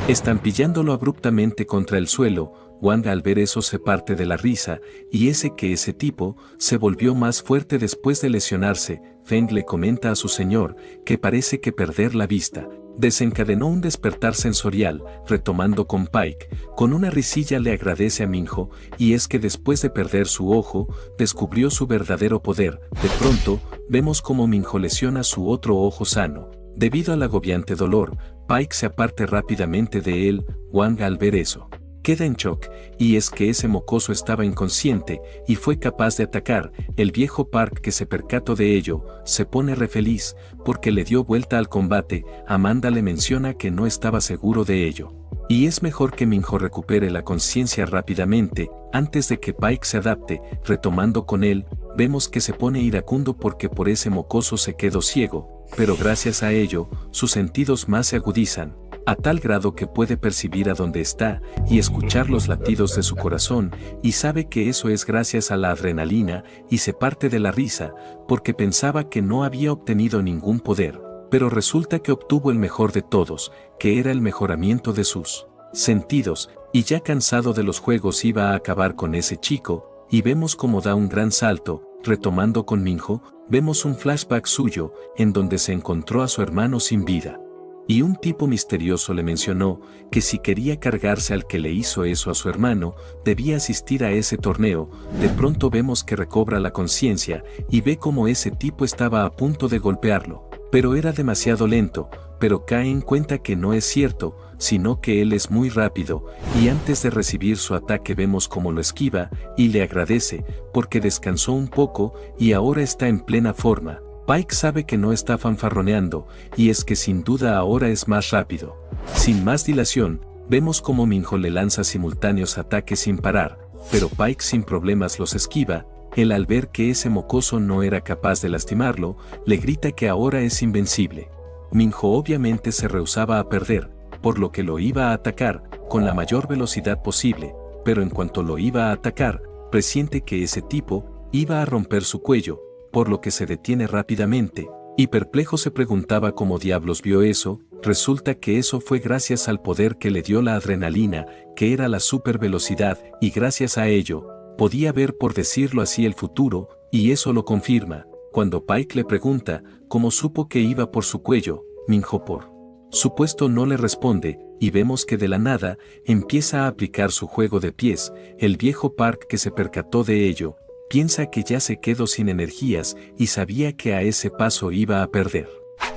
estampillándolo abruptamente contra el suelo. Wang, al ver eso, se parte de la risa, y ese tipo se volvió más fuerte después de lesionarse. Feng le comenta a su señor que parece que perder la vista desencadenó un despertar sensorial. Retomando con Pike, con una risilla le agradece a Minho, y es que después de perder su ojo, descubrió su verdadero poder. De pronto, vemos cómo Minho lesiona su otro ojo sano. Debido al agobiante dolor, Pike se aparte rápidamente de él. Wang, al ver eso, queda en shock, y es que ese mocoso estaba inconsciente y fue capaz de atacar. El viejo Park, que se percató de ello, se pone re feliz porque le dio vuelta al combate. Amanda le menciona que no estaba seguro de ello, y es mejor que Minho recupere la conciencia rápidamente antes de que Pike se adapte. Retomando con él, vemos que se pone iracundo porque por ese mocoso se quedó ciego, pero gracias a ello, sus sentidos más se agudizan, a tal grado que puede percibir a dónde está y escuchar los latidos de su corazón, y sabe que eso es gracias a la adrenalina, y se parte de la risa, porque pensaba que no había obtenido ningún poder, pero resulta que obtuvo el mejor de todos, que era el mejoramiento de sus sentidos, y ya cansado de los juegos iba a acabar con ese chico, y vemos cómo da un gran salto. Retomando con Minho, vemos un flashback suyo, en donde se encontró a su hermano sin vida, y un tipo misterioso le mencionó que si quería cargarse al que le hizo eso a su hermano, debía asistir a ese torneo. De pronto vemos que recobra la conciencia y ve cómo ese tipo estaba a punto de golpearlo, pero era demasiado lento, pero cae en cuenta que no es cierto, sino que él es muy rápido, y antes de recibir su ataque vemos cómo lo esquiva y le agradece porque descansó un poco y ahora está en plena forma. Pike sabe que no está fanfarroneando, y es que sin duda ahora es más rápido. Sin más dilación, vemos cómo Minho le lanza simultáneos ataques sin parar, pero Pike sin problemas los esquiva. Él, al ver que ese mocoso no era capaz de lastimarlo, le grita que ahora es invencible. Minho obviamente se rehusaba a perder, por lo que lo iba a atacar con la mayor velocidad posible, pero en cuanto lo iba a atacar, presiente que ese tipo iba a romper su cuello, por lo que se detiene rápidamente, y perplejo se preguntaba cómo diablos vio eso. Resulta que eso fue gracias al poder que le dio la adrenalina, que era la super velocidad, y gracias a ello, podía ver, por decirlo así, el futuro, y eso lo confirma. Cuando Pike le pregunta cómo supo que iba por su cuello, Minho por supuesto no le responde, y vemos que de la nada empieza a aplicar su juego de pies. El viejo Park, que se percató de ello, piensa que ya se quedó sin energías y sabía que a ese paso iba a perder.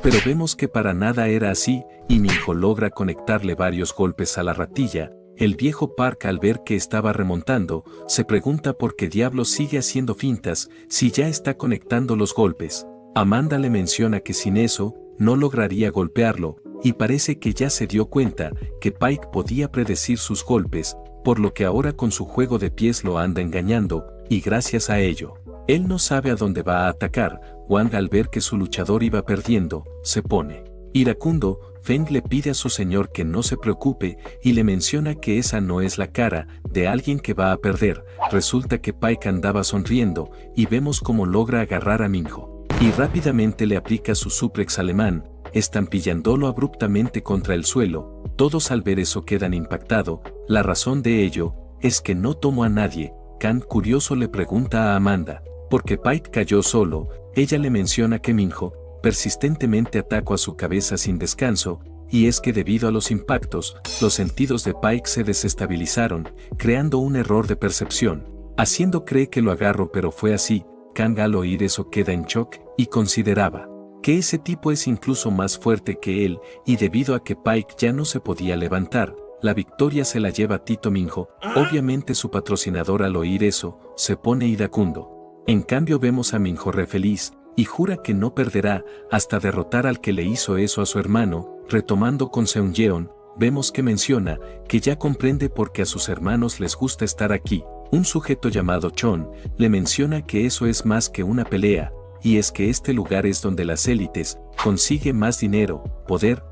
Pero vemos que para nada era así, y Minho logra conectarle varios golpes a la ratilla. El viejo Park, al ver que estaba remontando, se pregunta por qué diablos sigue haciendo fintas si ya está conectando los golpes. Amanda le menciona que sin eso no lograría golpearlo, y parece que ya se dio cuenta que Pike podía predecir sus golpes, por lo que ahora con su juego de pies lo anda engañando, y gracias a ello, él no sabe a dónde va a atacar. Wang, al ver que su luchador iba perdiendo, se pone iracundo. Feng le pide a su señor que no se preocupe y le menciona que esa no es la cara de alguien que va a perder. Resulta que Pike andaba sonriendo y vemos cómo logra agarrar a Minho y rápidamente le aplica su suplex alemán, estampillándolo abruptamente contra el suelo. Todos al ver eso quedan impactados. La razón de ello es que no tomó a nadie. Kang, curioso, le pregunta a Amanda, ¿por qué Pike cayó solo? Ella le menciona que Minho persistentemente atacó a su cabeza sin descanso, y es que debido a los impactos, los sentidos de Pike se desestabilizaron, creando un error de percepción, haciendo creer que lo agarró, pero fue así. Kang, al oír eso, queda en shock y consideraba que ese tipo es incluso más fuerte que él, y debido a que Pike ya no se podía levantar, la victoria se la lleva Tito Minho. Obviamente su patrocinador, al oír eso, se pone iracundo. En cambio vemos a Minho re feliz, y jura que no perderá hasta derrotar al que le hizo eso a su hermano. Retomando con Seung-yeon, vemos que menciona que ya comprende por qué a sus hermanos les gusta estar aquí. Un sujeto llamado Chon le menciona que eso es más que una pelea, y es que este lugar es donde las élites consiguen más dinero, poder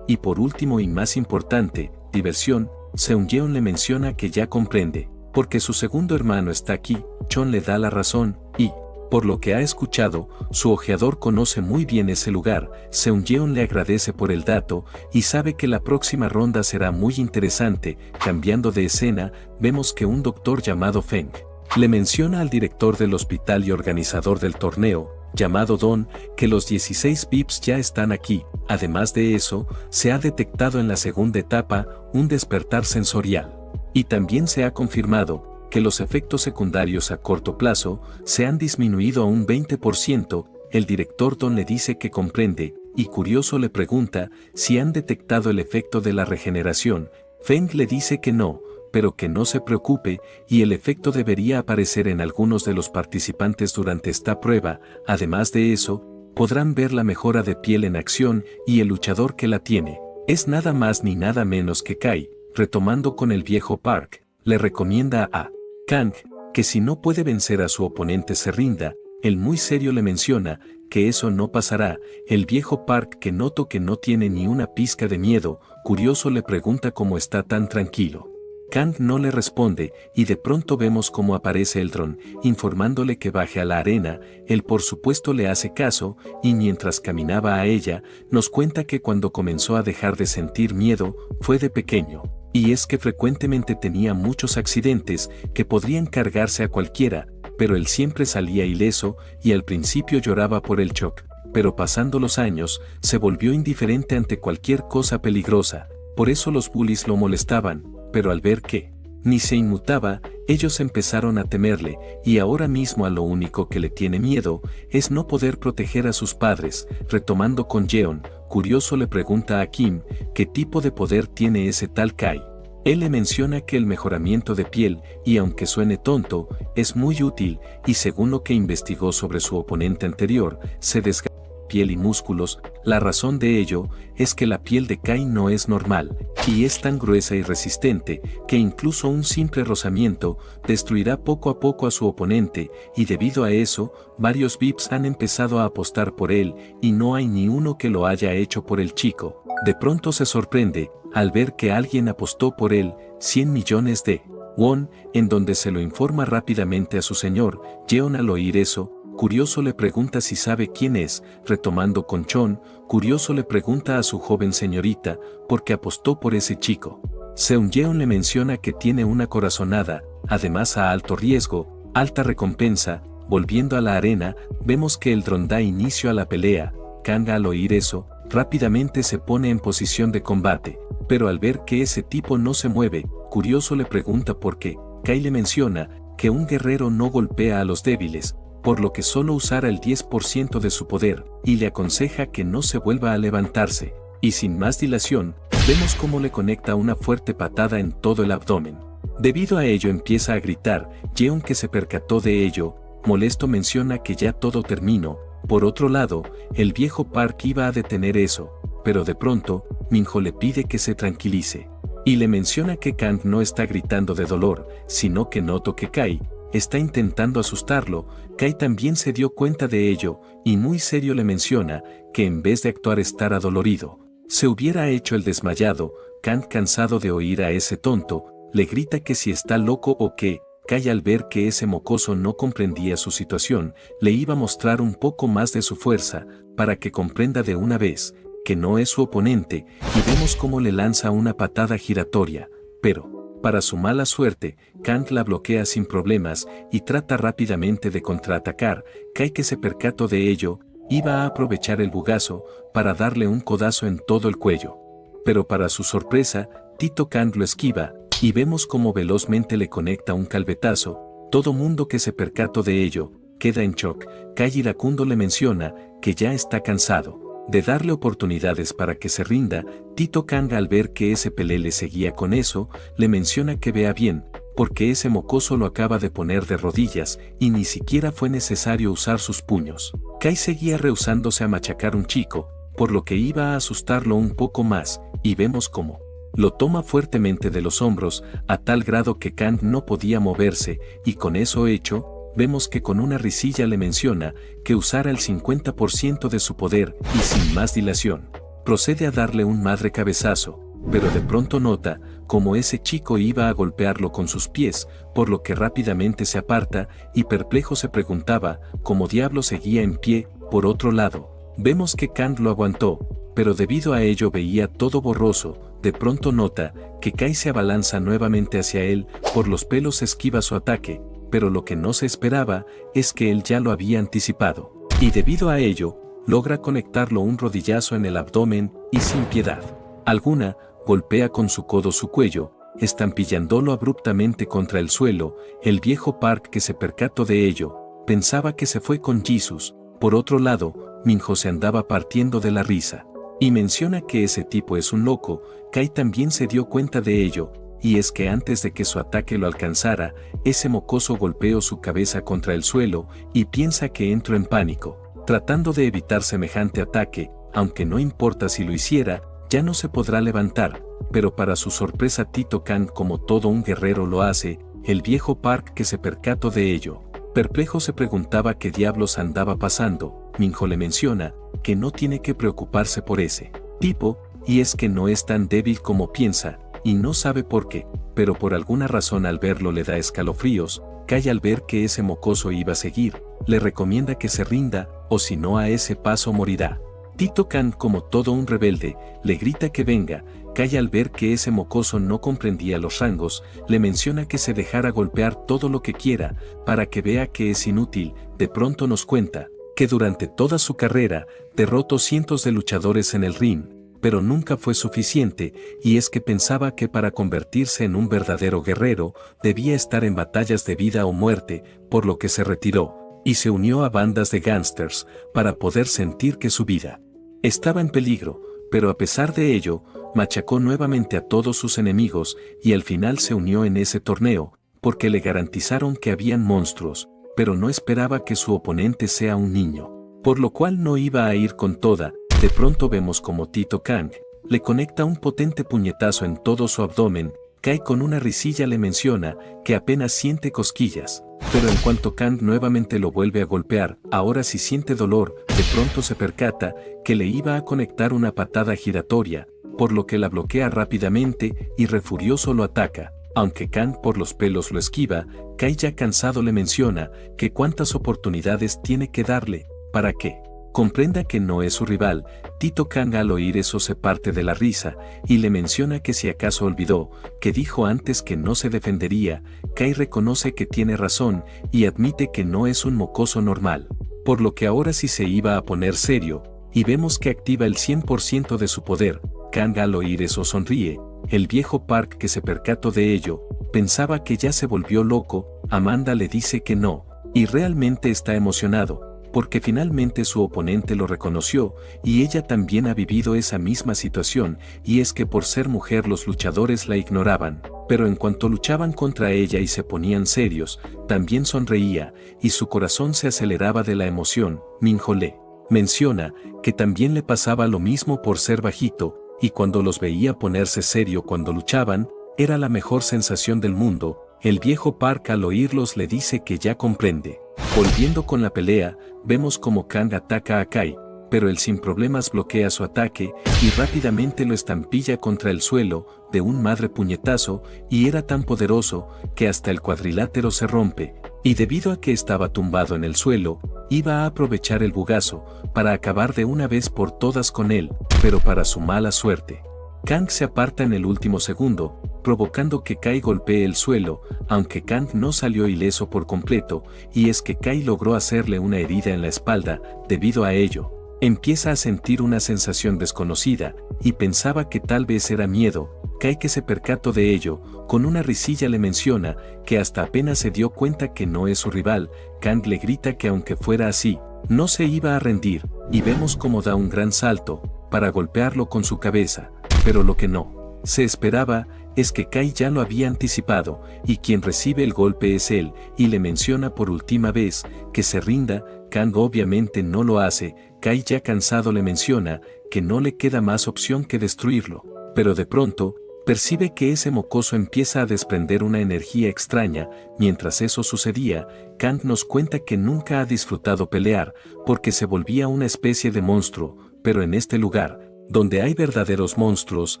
y, por último y más importante, diversión. Seung-yeon le menciona que ya comprende porque su segundo hermano está aquí. Chon le da la razón y, por lo que ha escuchado, su ojeador conoce muy bien ese lugar. Seung-yeon le agradece por el dato y sabe que la próxima ronda será muy interesante. Cambiando de escena, vemos que un doctor llamado Feng le menciona al director del hospital y organizador del torneo, llamado Don, que los 16 VIPs ya están aquí. Además de eso, se ha detectado en la segunda etapa un despertar sensorial. Y también se ha confirmado que los efectos secundarios a corto plazo se han disminuido a un 20%. El director Don le dice que comprende, y curioso le pregunta si han detectado el efecto de la regeneración. Feng le dice que no, pero que no se preocupe, y el efecto debería aparecer en algunos de los participantes durante esta prueba. Además de eso, podrán ver la mejora de piel en acción, y el luchador que la tiene es nada más ni nada menos que Kai. Retomando con el viejo Park, le recomienda a Kang que si no puede vencer a su oponente se rinda. Él muy serio le menciona que eso no pasará. El viejo Park, que noto que no tiene ni una pizca de miedo, curioso le pregunta cómo está tan tranquilo. Kang no le responde, y de pronto vemos cómo aparece el dron, informándole que baje a la arena. Él por supuesto le hace caso, y mientras caminaba a ella, nos cuenta que cuando comenzó a dejar de sentir miedo, fue de pequeño. Y es que frecuentemente tenía muchos accidentes que podrían cargarse a cualquiera, pero él siempre salía ileso, y al principio lloraba por el shock, pero pasando los años, se volvió indiferente ante cualquier cosa peligrosa. Por eso los bullies lo molestaban, pero al ver que ni se inmutaba, ellos empezaron a temerle, y ahora mismo a lo único que le tiene miedo es no poder proteger a sus padres. Retomando con Jeon, curioso le pregunta a Kim qué tipo de poder tiene ese tal Kai. Él le menciona que el mejoramiento de piel, y aunque suene tonto, es muy útil, y según lo que investigó sobre su oponente anterior, se desgasta piel y músculos. La razón de ello es que la piel de Kai no es normal, y es tan gruesa y resistente que incluso un simple rozamiento destruirá poco a poco a su oponente, y debido a eso, varios VIPs han empezado a apostar por él, y no hay ni uno que lo haya hecho por el chico. De pronto se sorprende al ver que alguien apostó por él 100 millones de won, en donde se lo informa rápidamente a su señor. Jeon, al oír eso, curioso le pregunta si sabe quién es. Retomando con Chon, curioso le pregunta a su joven señorita por qué apostó por ese chico. Seung-yeon le menciona que tiene una corazonada, además a alto riesgo, alta recompensa. Volviendo a la arena, vemos que el dron da inicio a la pelea. Kang, al oír eso, rápidamente se pone en posición de combate, pero al ver que ese tipo no se mueve, curioso le pregunta por qué. Kai le menciona que un guerrero no golpea a los débiles, por lo que solo usará el 10% de su poder, y le aconseja que no se vuelva a levantarse. Y sin más dilación, vemos cómo le conecta una fuerte patada en todo el abdomen. Debido a ello empieza a gritar. Jeon, que se percató de ello, molesto menciona que ya todo terminó. Por otro lado, el viejo Park iba a detener eso, pero de pronto, Minho le pide que se tranquilice. Y le menciona que Kang no está gritando de dolor, sino que noto que Kai está intentando asustarlo. Kai también se dio cuenta de ello, y muy serio le menciona que en vez de actuar estar adolorido, se hubiera hecho el desmayado. Kang, cansado de oír a ese tonto, le grita que si está loco o que, Kai, al ver que ese mocoso no comprendía su situación, le iba a mostrar un poco más de su fuerza, para que comprenda de una vez que no es su oponente, y vemos cómo le lanza una patada giratoria, pero, para su mala suerte, Kang la bloquea sin problemas y trata rápidamente de contraatacar. Kai, que se percató de ello, iba a aprovechar el bugazo para darle un codazo en todo el cuello. Pero para su sorpresa, Tito Kang lo esquiva, y vemos cómo velozmente le conecta un calvetazo. Todo mundo que se percató de ello queda en shock. Kai iracundo le menciona que ya está cansado de darle oportunidades para que se rinda. Tito Kang, al ver que ese pelele seguía con eso, le menciona que vea bien, porque ese mocoso lo acaba de poner de rodillas y ni siquiera fue necesario usar sus puños. Kai seguía rehusándose a machacar un chico, por lo que iba a asustarlo un poco más, y vemos cómo lo toma fuertemente de los hombros, a tal grado que Kang no podía moverse, y con eso hecho, vemos que con una risilla le menciona que usara el 50% de su poder, y sin más dilación, procede a darle un madre cabezazo, pero de pronto nota como ese chico iba a golpearlo con sus pies, por lo que rápidamente se aparta, y perplejo se preguntaba cómo diablo seguía en pie. Por otro lado, vemos que Kang lo aguantó, pero debido a ello veía todo borroso. De pronto nota que Kai se abalanza nuevamente hacia él, por los pelos esquiva su ataque, pero lo que no se esperaba es que él ya lo había anticipado, y debido a ello, logra conectarlo un rodillazo en el abdomen, y sin piedad alguna, golpea con su codo su cuello, estampillándolo abruptamente contra el suelo. El viejo Park, que se percató de ello, pensaba que se fue con Jesus. Por otro lado, Minho se andaba partiendo de la risa, y menciona que ese tipo es un loco. Kai también se dio cuenta de ello, y es que antes de que su ataque lo alcanzara, ese mocoso golpeó su cabeza contra el suelo, y piensa que entró en pánico, tratando de evitar semejante ataque. Aunque no importa si lo hiciera, ya no se podrá levantar, pero para su sorpresa Tito Kang, como todo un guerrero, lo hace. El viejo Park, que se percató de ello, perplejo se preguntaba qué diablos andaba pasando. Minho le menciona que no tiene que preocuparse por ese tipo, y es que no es tan débil como piensa, y no sabe por qué, pero por alguna razón al verlo le da escalofríos. Kai, al ver que ese mocoso iba a seguir, le recomienda que se rinda, o si no a ese paso morirá. Tito Kang, como todo un rebelde, le grita que venga. Kai, al ver que ese mocoso no comprendía los rangos, le menciona que se dejara golpear todo lo que quiera, para que vea que es inútil. De pronto nos cuenta que durante toda su carrera, derrotó cientos de luchadores en el ring, pero nunca fue suficiente, y es que pensaba que para convertirse en un verdadero guerrero, debía estar en batallas de vida o muerte, por lo que se retiró, y se unió a bandas de gángsters, para poder sentir que su vida estaba en peligro, pero a pesar de ello, machacó nuevamente a todos sus enemigos, y al final se unió en ese torneo, porque le garantizaron que habían monstruos, pero no esperaba que su oponente sea un niño, por lo cual no iba a ir con toda. De pronto vemos como Tito Kang le conecta un potente puñetazo en todo su abdomen. Kai, con una risilla, le menciona que apenas siente cosquillas, pero en cuanto Kang nuevamente lo vuelve a golpear, ahora sí siente dolor. De pronto se percata que le iba a conectar una patada giratoria, por lo que la bloquea rápidamente y refurioso lo ataca. Aunque Kang por los pelos lo esquiva, Kai, ya cansado, le menciona que cuántas oportunidades tiene que darle para que comprenda que no es su rival. Tito Kang, al oír eso, se parte de la risa y le menciona que si acaso olvidó que dijo antes que no se defendería. Kai reconoce que tiene razón y admite que no es un mocoso normal, por lo que ahora sí se iba a poner serio, y vemos que activa el 100% de su poder. Kang, al oír eso, sonríe. El viejo Park, que se percató de ello, pensaba que ya se volvió loco. Amanda le dice que no, y realmente está emocionado, porque finalmente su oponente lo reconoció, y ella también ha vivido esa misma situación, y es que por ser mujer los luchadores la ignoraban, pero en cuanto luchaban contra ella y se ponían serios, también sonreía, y su corazón se aceleraba de la emoción. Minho le menciona que también le pasaba lo mismo por ser bajito, y cuando los veía ponerse serio cuando luchaban, era la mejor sensación del mundo. El viejo Park al oírlos le dice que ya comprende. Volviendo con la pelea, vemos como Kang ataca a Kai, pero él sin problemas bloquea su ataque y rápidamente lo estampilla contra el suelo de un madre puñetazo, y era tan poderoso que hasta el cuadrilátero se rompe, y debido a que estaba tumbado en el suelo, iba a aprovechar el bugazo para acabar de una vez por todas con él, pero para su mala suerte, Kang se aparta en el último segundo, provocando que Kai golpee el suelo, aunque Kang no salió ileso por completo, y es que Kai logró hacerle una herida en la espalda. Debido a ello, empieza a sentir una sensación desconocida, y pensaba que tal vez era miedo. Kai, que se percató de ello, con una risilla le menciona que hasta apenas se dio cuenta que no es su rival. Kang le grita que aunque fuera así, no se iba a rendir, y vemos cómo da un gran salto para golpearlo con su cabeza, pero lo que no se esperaba es que Kai ya lo había anticipado, y quien recibe el golpe es él, y le menciona por última vez que se rinda. Kang obviamente no lo hace. Kai, ya cansado, le menciona que no le queda más opción que destruirlo, pero de pronto percibe que ese mocoso empieza a desprender una energía extraña. Mientras eso sucedía, Kang nos cuenta que nunca ha disfrutado pelear porque se volvía una especie de monstruo, pero en este lugar, donde hay verdaderos monstruos,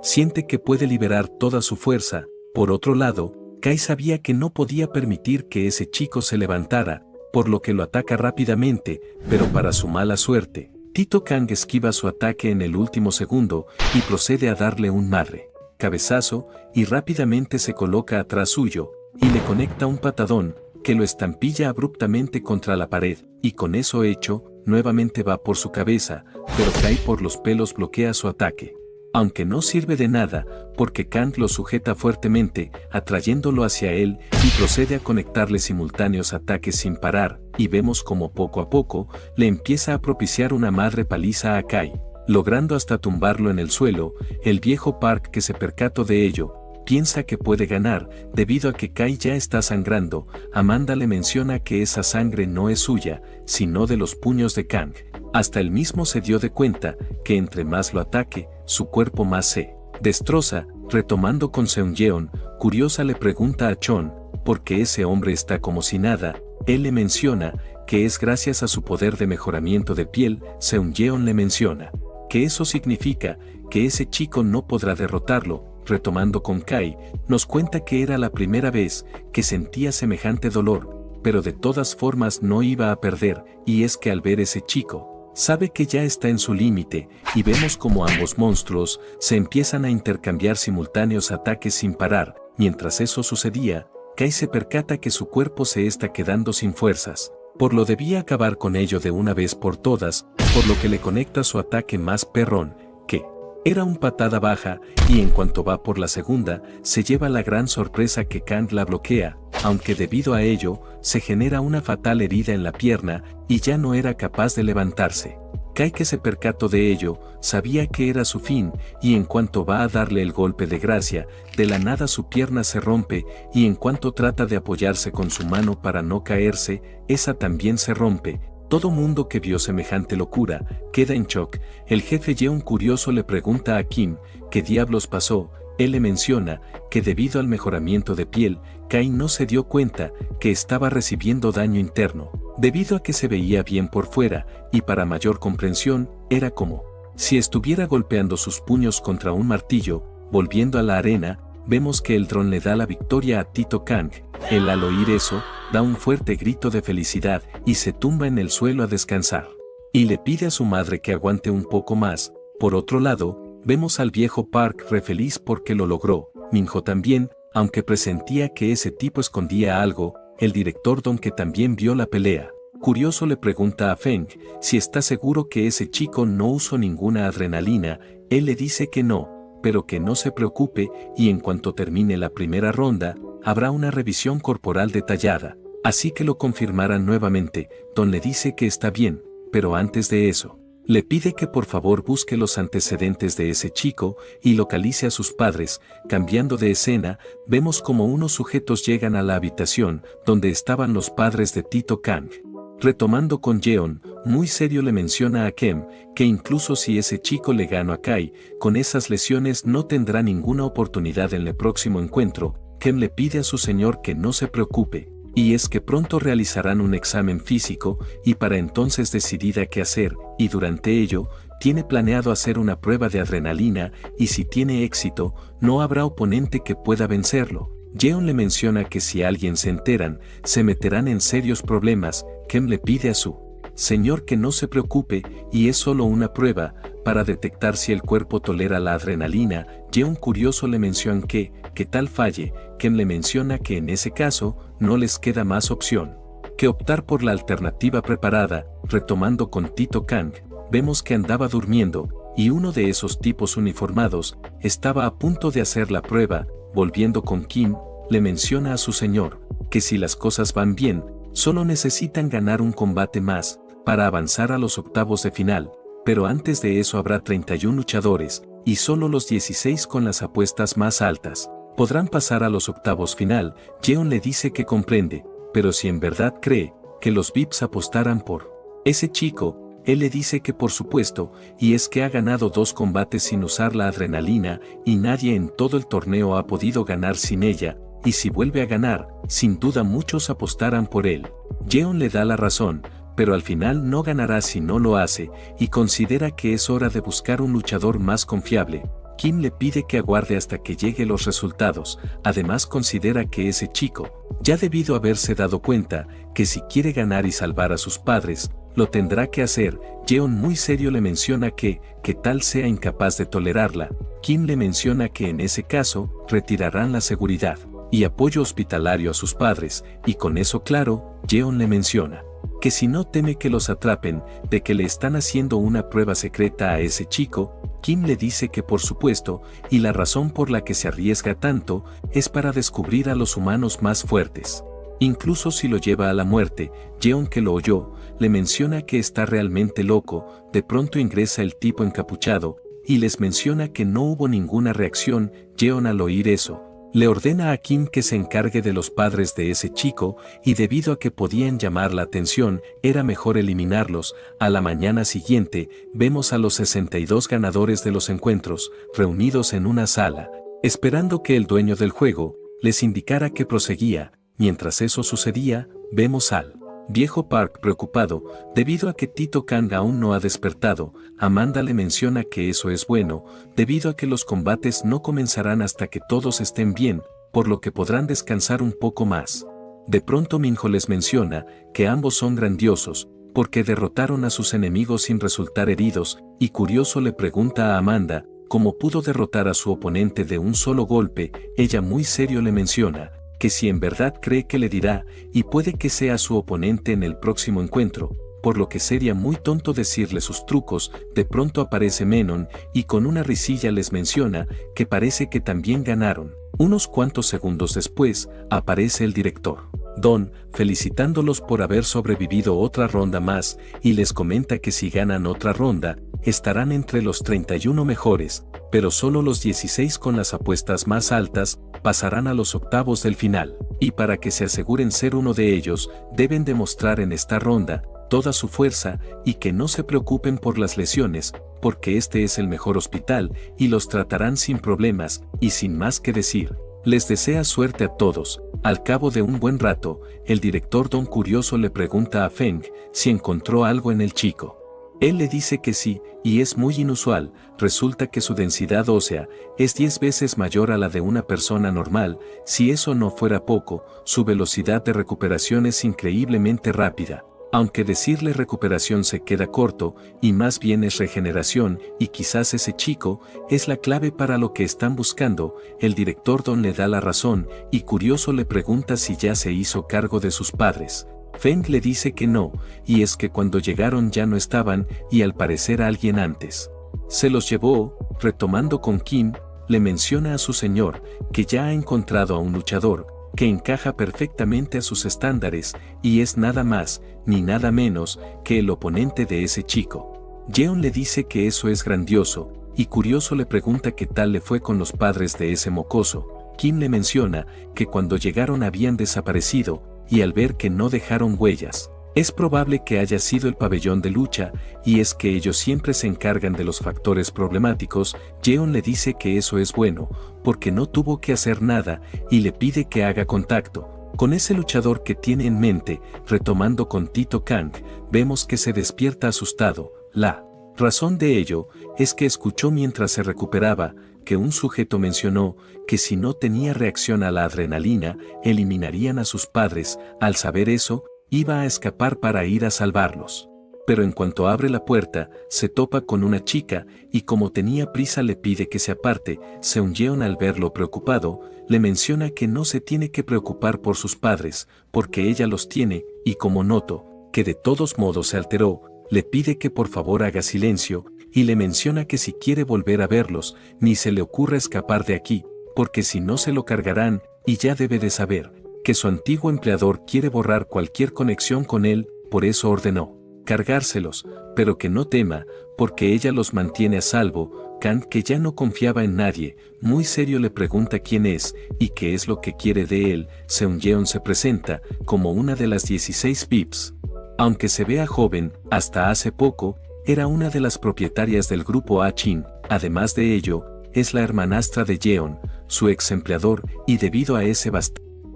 siente que puede liberar toda su fuerza. Por otro lado, Kai sabía que no podía permitir que ese chico se levantara, por lo que lo ataca rápidamente, pero para su mala suerte, Tito Kang esquiva su ataque en el último segundo y procede a darle un madre cabezazo, y rápidamente se coloca atrás suyo y le conecta un patadón que lo estampilla abruptamente contra la pared, y con eso hecho, nuevamente va por su cabeza, pero Kai por los pelos bloquea su ataque. Aunque no sirve de nada, porque Kang lo sujeta fuertemente, atrayéndolo hacia él, y procede a conectarle simultáneos ataques sin parar, y vemos como poco a poco, le empieza a propiciar una madre paliza a Kai, logrando hasta tumbarlo en el suelo. El viejo Park, que se percató de ello, piensa que puede ganar, debido a que Kai ya está sangrando. Amanda le menciona que esa sangre no es suya, sino de los puños de Kang. Hasta él mismo se dio de cuenta que entre más lo ataque, su cuerpo más se destroza. Retomando con Seung-yeon, curiosa le pregunta a Chon por qué ese hombre está como si nada. Él le menciona que es gracias a su poder de mejoramiento de piel. Seung-yeon le menciona que eso significa que ese chico no podrá derrotarlo. Retomando con Kai, nos cuenta que era la primera vez que sentía semejante dolor, pero de todas formas no iba a perder, y es que al ver ese chico, sabe que ya está en su límite, y vemos como ambos monstruos se empiezan a intercambiar simultáneos ataques sin parar. Mientras eso sucedía, Kai se percata que su cuerpo se está quedando sin fuerzas, por lo debía acabar con ello de una vez por todas, por lo que le conecta su ataque más perrón, que era un patada baja, y en cuanto va por la segunda, se lleva la gran sorpresa que Kang la bloquea, aunque debido a ello, se genera una fatal herida en la pierna, y ya no era capaz de levantarse. Kai, que se percató de ello, sabía que era su fin, y en cuanto va a darle el golpe de gracia, de la nada su pierna se rompe, y en cuanto trata de apoyarse con su mano para no caerse, esa también se rompe. Todo mundo que vio semejante locura queda en shock. El jefe Yeon, curioso, le pregunta a Kim qué diablos pasó. Él le menciona que debido al mejoramiento de piel, Kai no se dio cuenta que estaba recibiendo daño interno, debido a que se veía bien por fuera, y para mayor comprensión, era como si estuviera golpeando sus puños contra un martillo. Volviendo a la arena, vemos que el dron le da la victoria a Tito Kang. Él, al oír eso, da un fuerte grito de felicidad y se tumba en el suelo a descansar. Y le pide a su madre que aguante un poco más. Por otro lado, vemos al viejo Park re feliz porque lo logró. Minho también, aunque presentía que ese tipo escondía algo. El director Don, que también vio la pelea, curioso, le pregunta a Feng si está seguro que ese chico no usó ninguna adrenalina. Él le dice que no, pero que no se preocupe, y en cuanto termine la primera ronda, habrá una revisión corporal detallada, así que lo confirmarán nuevamente. Don le dice que está bien, pero antes de eso, le pide que por favor busque los antecedentes de ese chico y localice a sus padres. Cambiando de escena, vemos como unos sujetos llegan a la habitación donde estaban los padres de Tito Kang. Retomando con Yeon, muy serio le menciona a Kem, que incluso si ese chico le ganó a Kai, con esas lesiones no tendrá ninguna oportunidad en el próximo encuentro. Kem le pide a su señor que no se preocupe, y es que pronto realizarán un examen físico, y para entonces decidirá qué hacer, y durante ello, tiene planeado hacer una prueba de adrenalina, y si tiene éxito, no habrá oponente que pueda vencerlo. Jeon le menciona que si alguien se enteran, se meterán en serios problemas. Kem le pide a su señor que no se preocupe, y es solo una prueba, para detectar si el cuerpo tolera la adrenalina. Jeon curioso le menciona que tal falle. Kem le menciona que en ese caso, no les queda más opción que optar por la alternativa preparada. Retomando con Tito Kang, vemos que andaba durmiendo, y uno de esos tipos uniformados estaba a punto de hacer la prueba. Volviendo con Kim, le menciona a su señor que si las cosas van bien, solo necesitan ganar un combate más para avanzar a los octavos de final, pero antes de eso habrá 31 luchadores, y solo los 16 con las apuestas más altas podrán pasar a los octavos final. Jeon le dice que comprende, pero si en verdad cree que los VIPs apostarán por ese chico, él le dice que por supuesto, y es que ha ganado 2 combates sin usar la adrenalina, y nadie en todo el torneo ha podido ganar sin ella, y si vuelve a ganar, sin duda muchos apostarán por él. Jeon le da la razón, pero al final no ganará si no lo hace, y considera que es hora de buscar un luchador más confiable. Kim le pide que aguarde hasta que lleguen los resultados. Además considera que ese chico ya debido haberse dado cuenta que si quiere ganar y salvar a sus padres, lo tendrá que hacer. Jeon muy serio le menciona que tal sea incapaz de tolerarla. Kim le menciona que en ese caso, retirarán la seguridad y apoyo hospitalario a sus padres, y con eso claro, Jeon le menciona que si no teme que los atrapen, de que le están haciendo una prueba secreta a ese chico. Kim le dice que por supuesto, y la razón por la que se arriesga tanto, es para descubrir a los humanos más fuertes. Incluso si lo lleva a la muerte. Jeon, que lo oyó, le menciona que está realmente loco. De pronto ingresa el tipo encapuchado, y les menciona que no hubo ninguna reacción. Jeon al oír eso, le ordena a Kim que se encargue de los padres de ese chico, y debido a que podían llamar la atención, era mejor eliminarlos. A la mañana siguiente, vemos a los 62 ganadores de los encuentros, reunidos en una sala, esperando que el dueño del juego les indicara que proseguía. Mientras eso sucedía, vemos al viejo Park preocupado, debido a que Tito Kang aún no ha despertado. Amanda le menciona que eso es bueno, debido a que los combates no comenzarán hasta que todos estén bien, por lo que podrán descansar un poco más. De pronto Minho les menciona que ambos son grandiosos, porque derrotaron a sus enemigos sin resultar heridos, y curioso le pregunta a Amanda cómo pudo derrotar a su oponente de un solo golpe. Ella muy serio le menciona que si en verdad cree que le dirá, y puede que sea su oponente en el próximo encuentro, por lo que sería muy tonto decirle sus trucos. De pronto aparece Menon, y con una risilla les menciona que parece que también ganaron. Unos cuantos segundos después, aparece el director Don, felicitándolos por haber sobrevivido otra ronda más, y les comenta que si ganan otra ronda, estarán entre los 31 mejores, pero solo los 16 con las apuestas más altas pasarán a los octavos del final, y para que se aseguren ser uno de ellos, deben demostrar en esta ronda toda su fuerza, y que no se preocupen por las lesiones, porque este es el mejor hospital, y los tratarán sin problemas. Y sin más que decir, les desea suerte a todos. Al cabo de un buen rato, el director Don curioso le pregunta a Feng si encontró algo en el chico. Él le dice que sí, y es muy inusual. Resulta que su densidad ósea es 10 veces mayor a la de una persona normal. Si eso no fuera poco, su velocidad de recuperación es increíblemente rápida. Aunque decirle recuperación se queda corto, y más bien es regeneración, y quizás ese chico es la clave para lo que están buscando. El director Don le da la razón, y curioso le pregunta si ya se hizo cargo de sus padres. Feng le dice que no, y es que cuando llegaron ya no estaban, y al parecer alguien antes se los llevó. Retomando con Kim, le menciona a su señor que ya ha encontrado a un luchador que encaja perfectamente a sus estándares, y es nada más ni nada menos que el oponente de ese chico. Jeon le dice que eso es grandioso, y curioso le pregunta qué tal le fue con los padres de ese mocoso. Kim le menciona que cuando llegaron habían desaparecido, y al ver que no dejaron huellas, Es probable que haya sido el pabellón de lucha, y es que ellos siempre se encargan de los factores problemáticos. Jeon le dice que eso es bueno, porque no tuvo que hacer nada, y le pide que haga contacto con ese luchador que tiene en mente. Retomando con Tito Kang, vemos que se despierta asustado. La razón de ello es que escuchó mientras se recuperaba que un sujeto mencionó que si no tenía reacción a la adrenalina, eliminarían a sus padres. Al saber eso, iba a escapar para ir a salvarlos. Pero en cuanto abre la puerta, se topa con una chica, y como tenía prisa le pide que se aparte. Seung Yeon, al verlo preocupado, le menciona que no se tiene que preocupar por sus padres, porque ella los tiene, y como noto que de todos modos se alteró, le pide que por favor haga silencio, y le menciona que si quiere volver a verlos, ni se le ocurra escapar de aquí, porque si no se lo cargarán, y ya debe de saber que su antiguo empleador quiere borrar cualquier conexión con él. Por eso ordenó cargárselos, pero que no tema, porque ella los mantiene a salvo. Kang, que ya no confiaba en nadie, muy serio le pregunta quién es y qué es lo que quiere de él. Seung Yeon se presenta como una de las 16 VIPs. Aunque se vea joven, hasta hace poco, era una de las propietarias del grupo Achin. Además de ello, es la hermanastra de Yeon, su ex empleador, y debido a ese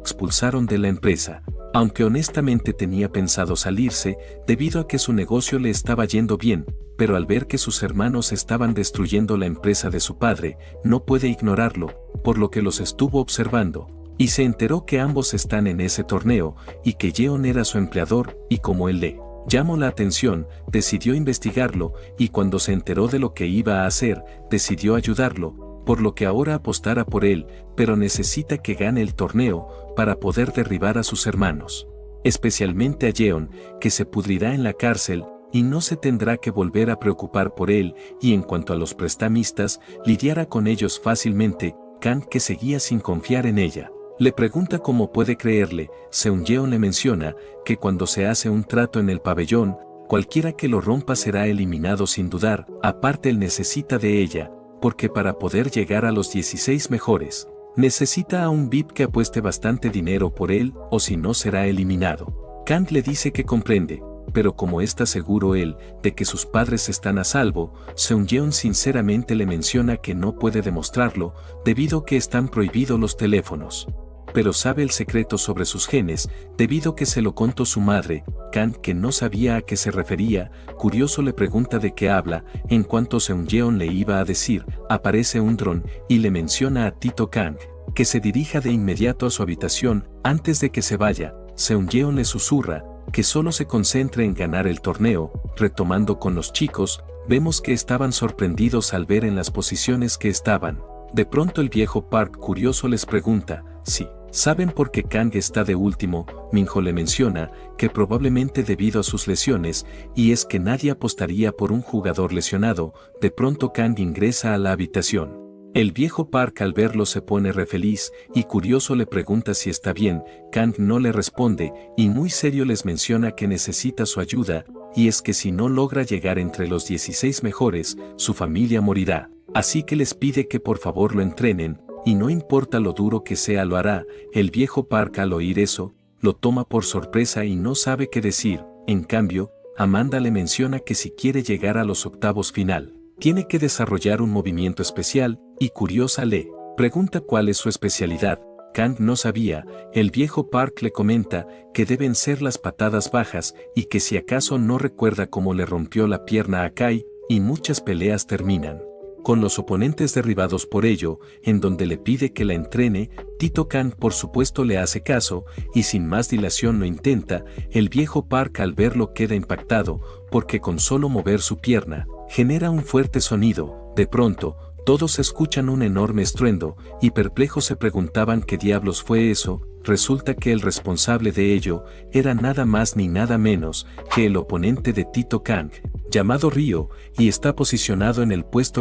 expulsaron de la empresa. Aunque honestamente tenía pensado salirse, debido a que su negocio le estaba yendo bien, pero al ver que sus hermanos estaban destruyendo la empresa de su padre, no puede ignorarlo, por lo que los estuvo observando, y se enteró que ambos están en ese torneo, y que Yeon era su empleador, y como él le llamó la atención, decidió investigarlo, y cuando se enteró de lo que iba a hacer, decidió ayudarlo, por lo que ahora apostará por él, pero necesita que gane el torneo para poder derribar a sus hermanos. Especialmente a Yeon, que se pudrirá en la cárcel, y no se tendrá que volver a preocupar por él, y en cuanto a los prestamistas, lidiará con ellos fácilmente. Kang, que seguía sin confiar en ella, le pregunta cómo puede creerle. Seung Yeon le menciona que cuando se hace un trato en el pabellón, cualquiera que lo rompa será eliminado sin dudar. Aparte, él necesita de ella, porque para poder llegar a los 16 mejores, necesita a un VIP que apueste bastante dinero por él, o si no será eliminado. Kang le dice que comprende, pero como está seguro él de que sus padres están a salvo, Seung Yeon sinceramente le menciona que no puede demostrarlo, debido a que están prohibidos los teléfonos. Pero sabe el secreto sobre sus genes, debido a que se lo contó su madre. Kang, que no sabía a qué se refería, curioso le pregunta de qué habla. En cuanto Seung Yeon le iba a decir, aparece un dron, y le menciona a Tito Kang que se dirija de inmediato a su habitación. Antes de que se vaya, Seung Yeon le susurra que solo se concentre en ganar el torneo. Retomando con los chicos, vemos que estaban sorprendidos al ver en las posiciones que estaban. De pronto el viejo Park, curioso, les pregunta si saben por qué Kang está de último. Minho le menciona que probablemente debido a sus lesiones, y es que nadie apostaría por un jugador lesionado. De pronto Kang ingresa a la habitación. El viejo Park, al verlo, se pone re feliz, y curioso le pregunta si está bien. Kang no le responde, y muy serio les menciona que necesita su ayuda, y es que si no logra llegar entre los 16 mejores, su familia morirá. Así que les pide que por favor lo entrenen, y no importa lo duro que sea, lo hará. El viejo Park, al oír eso, lo toma por sorpresa y no sabe qué decir. En cambio, Amanda le menciona que si quiere llegar a los octavos final, tiene que desarrollar un movimiento especial, y curiosa le pregunta cuál es su especialidad. Kang no sabía. El viejo Park le comenta que deben ser las patadas bajas, y que si acaso no recuerda cómo le rompió la pierna a Kai, y muchas peleas terminan con los oponentes derribados por ello, en donde le pide que la entrene. Tito Kang por supuesto le hace caso, y sin más dilación lo intenta. El viejo Park, al verlo, queda impactado, porque con solo mover su pierna, genera un fuerte sonido. De pronto, todos escuchan un enorme estruendo, y perplejos se preguntaban qué diablos fue eso. Resulta que el responsable de ello era nada más ni nada menos que el oponente de Tito Kang, llamado Ryo, y está posicionado en el puesto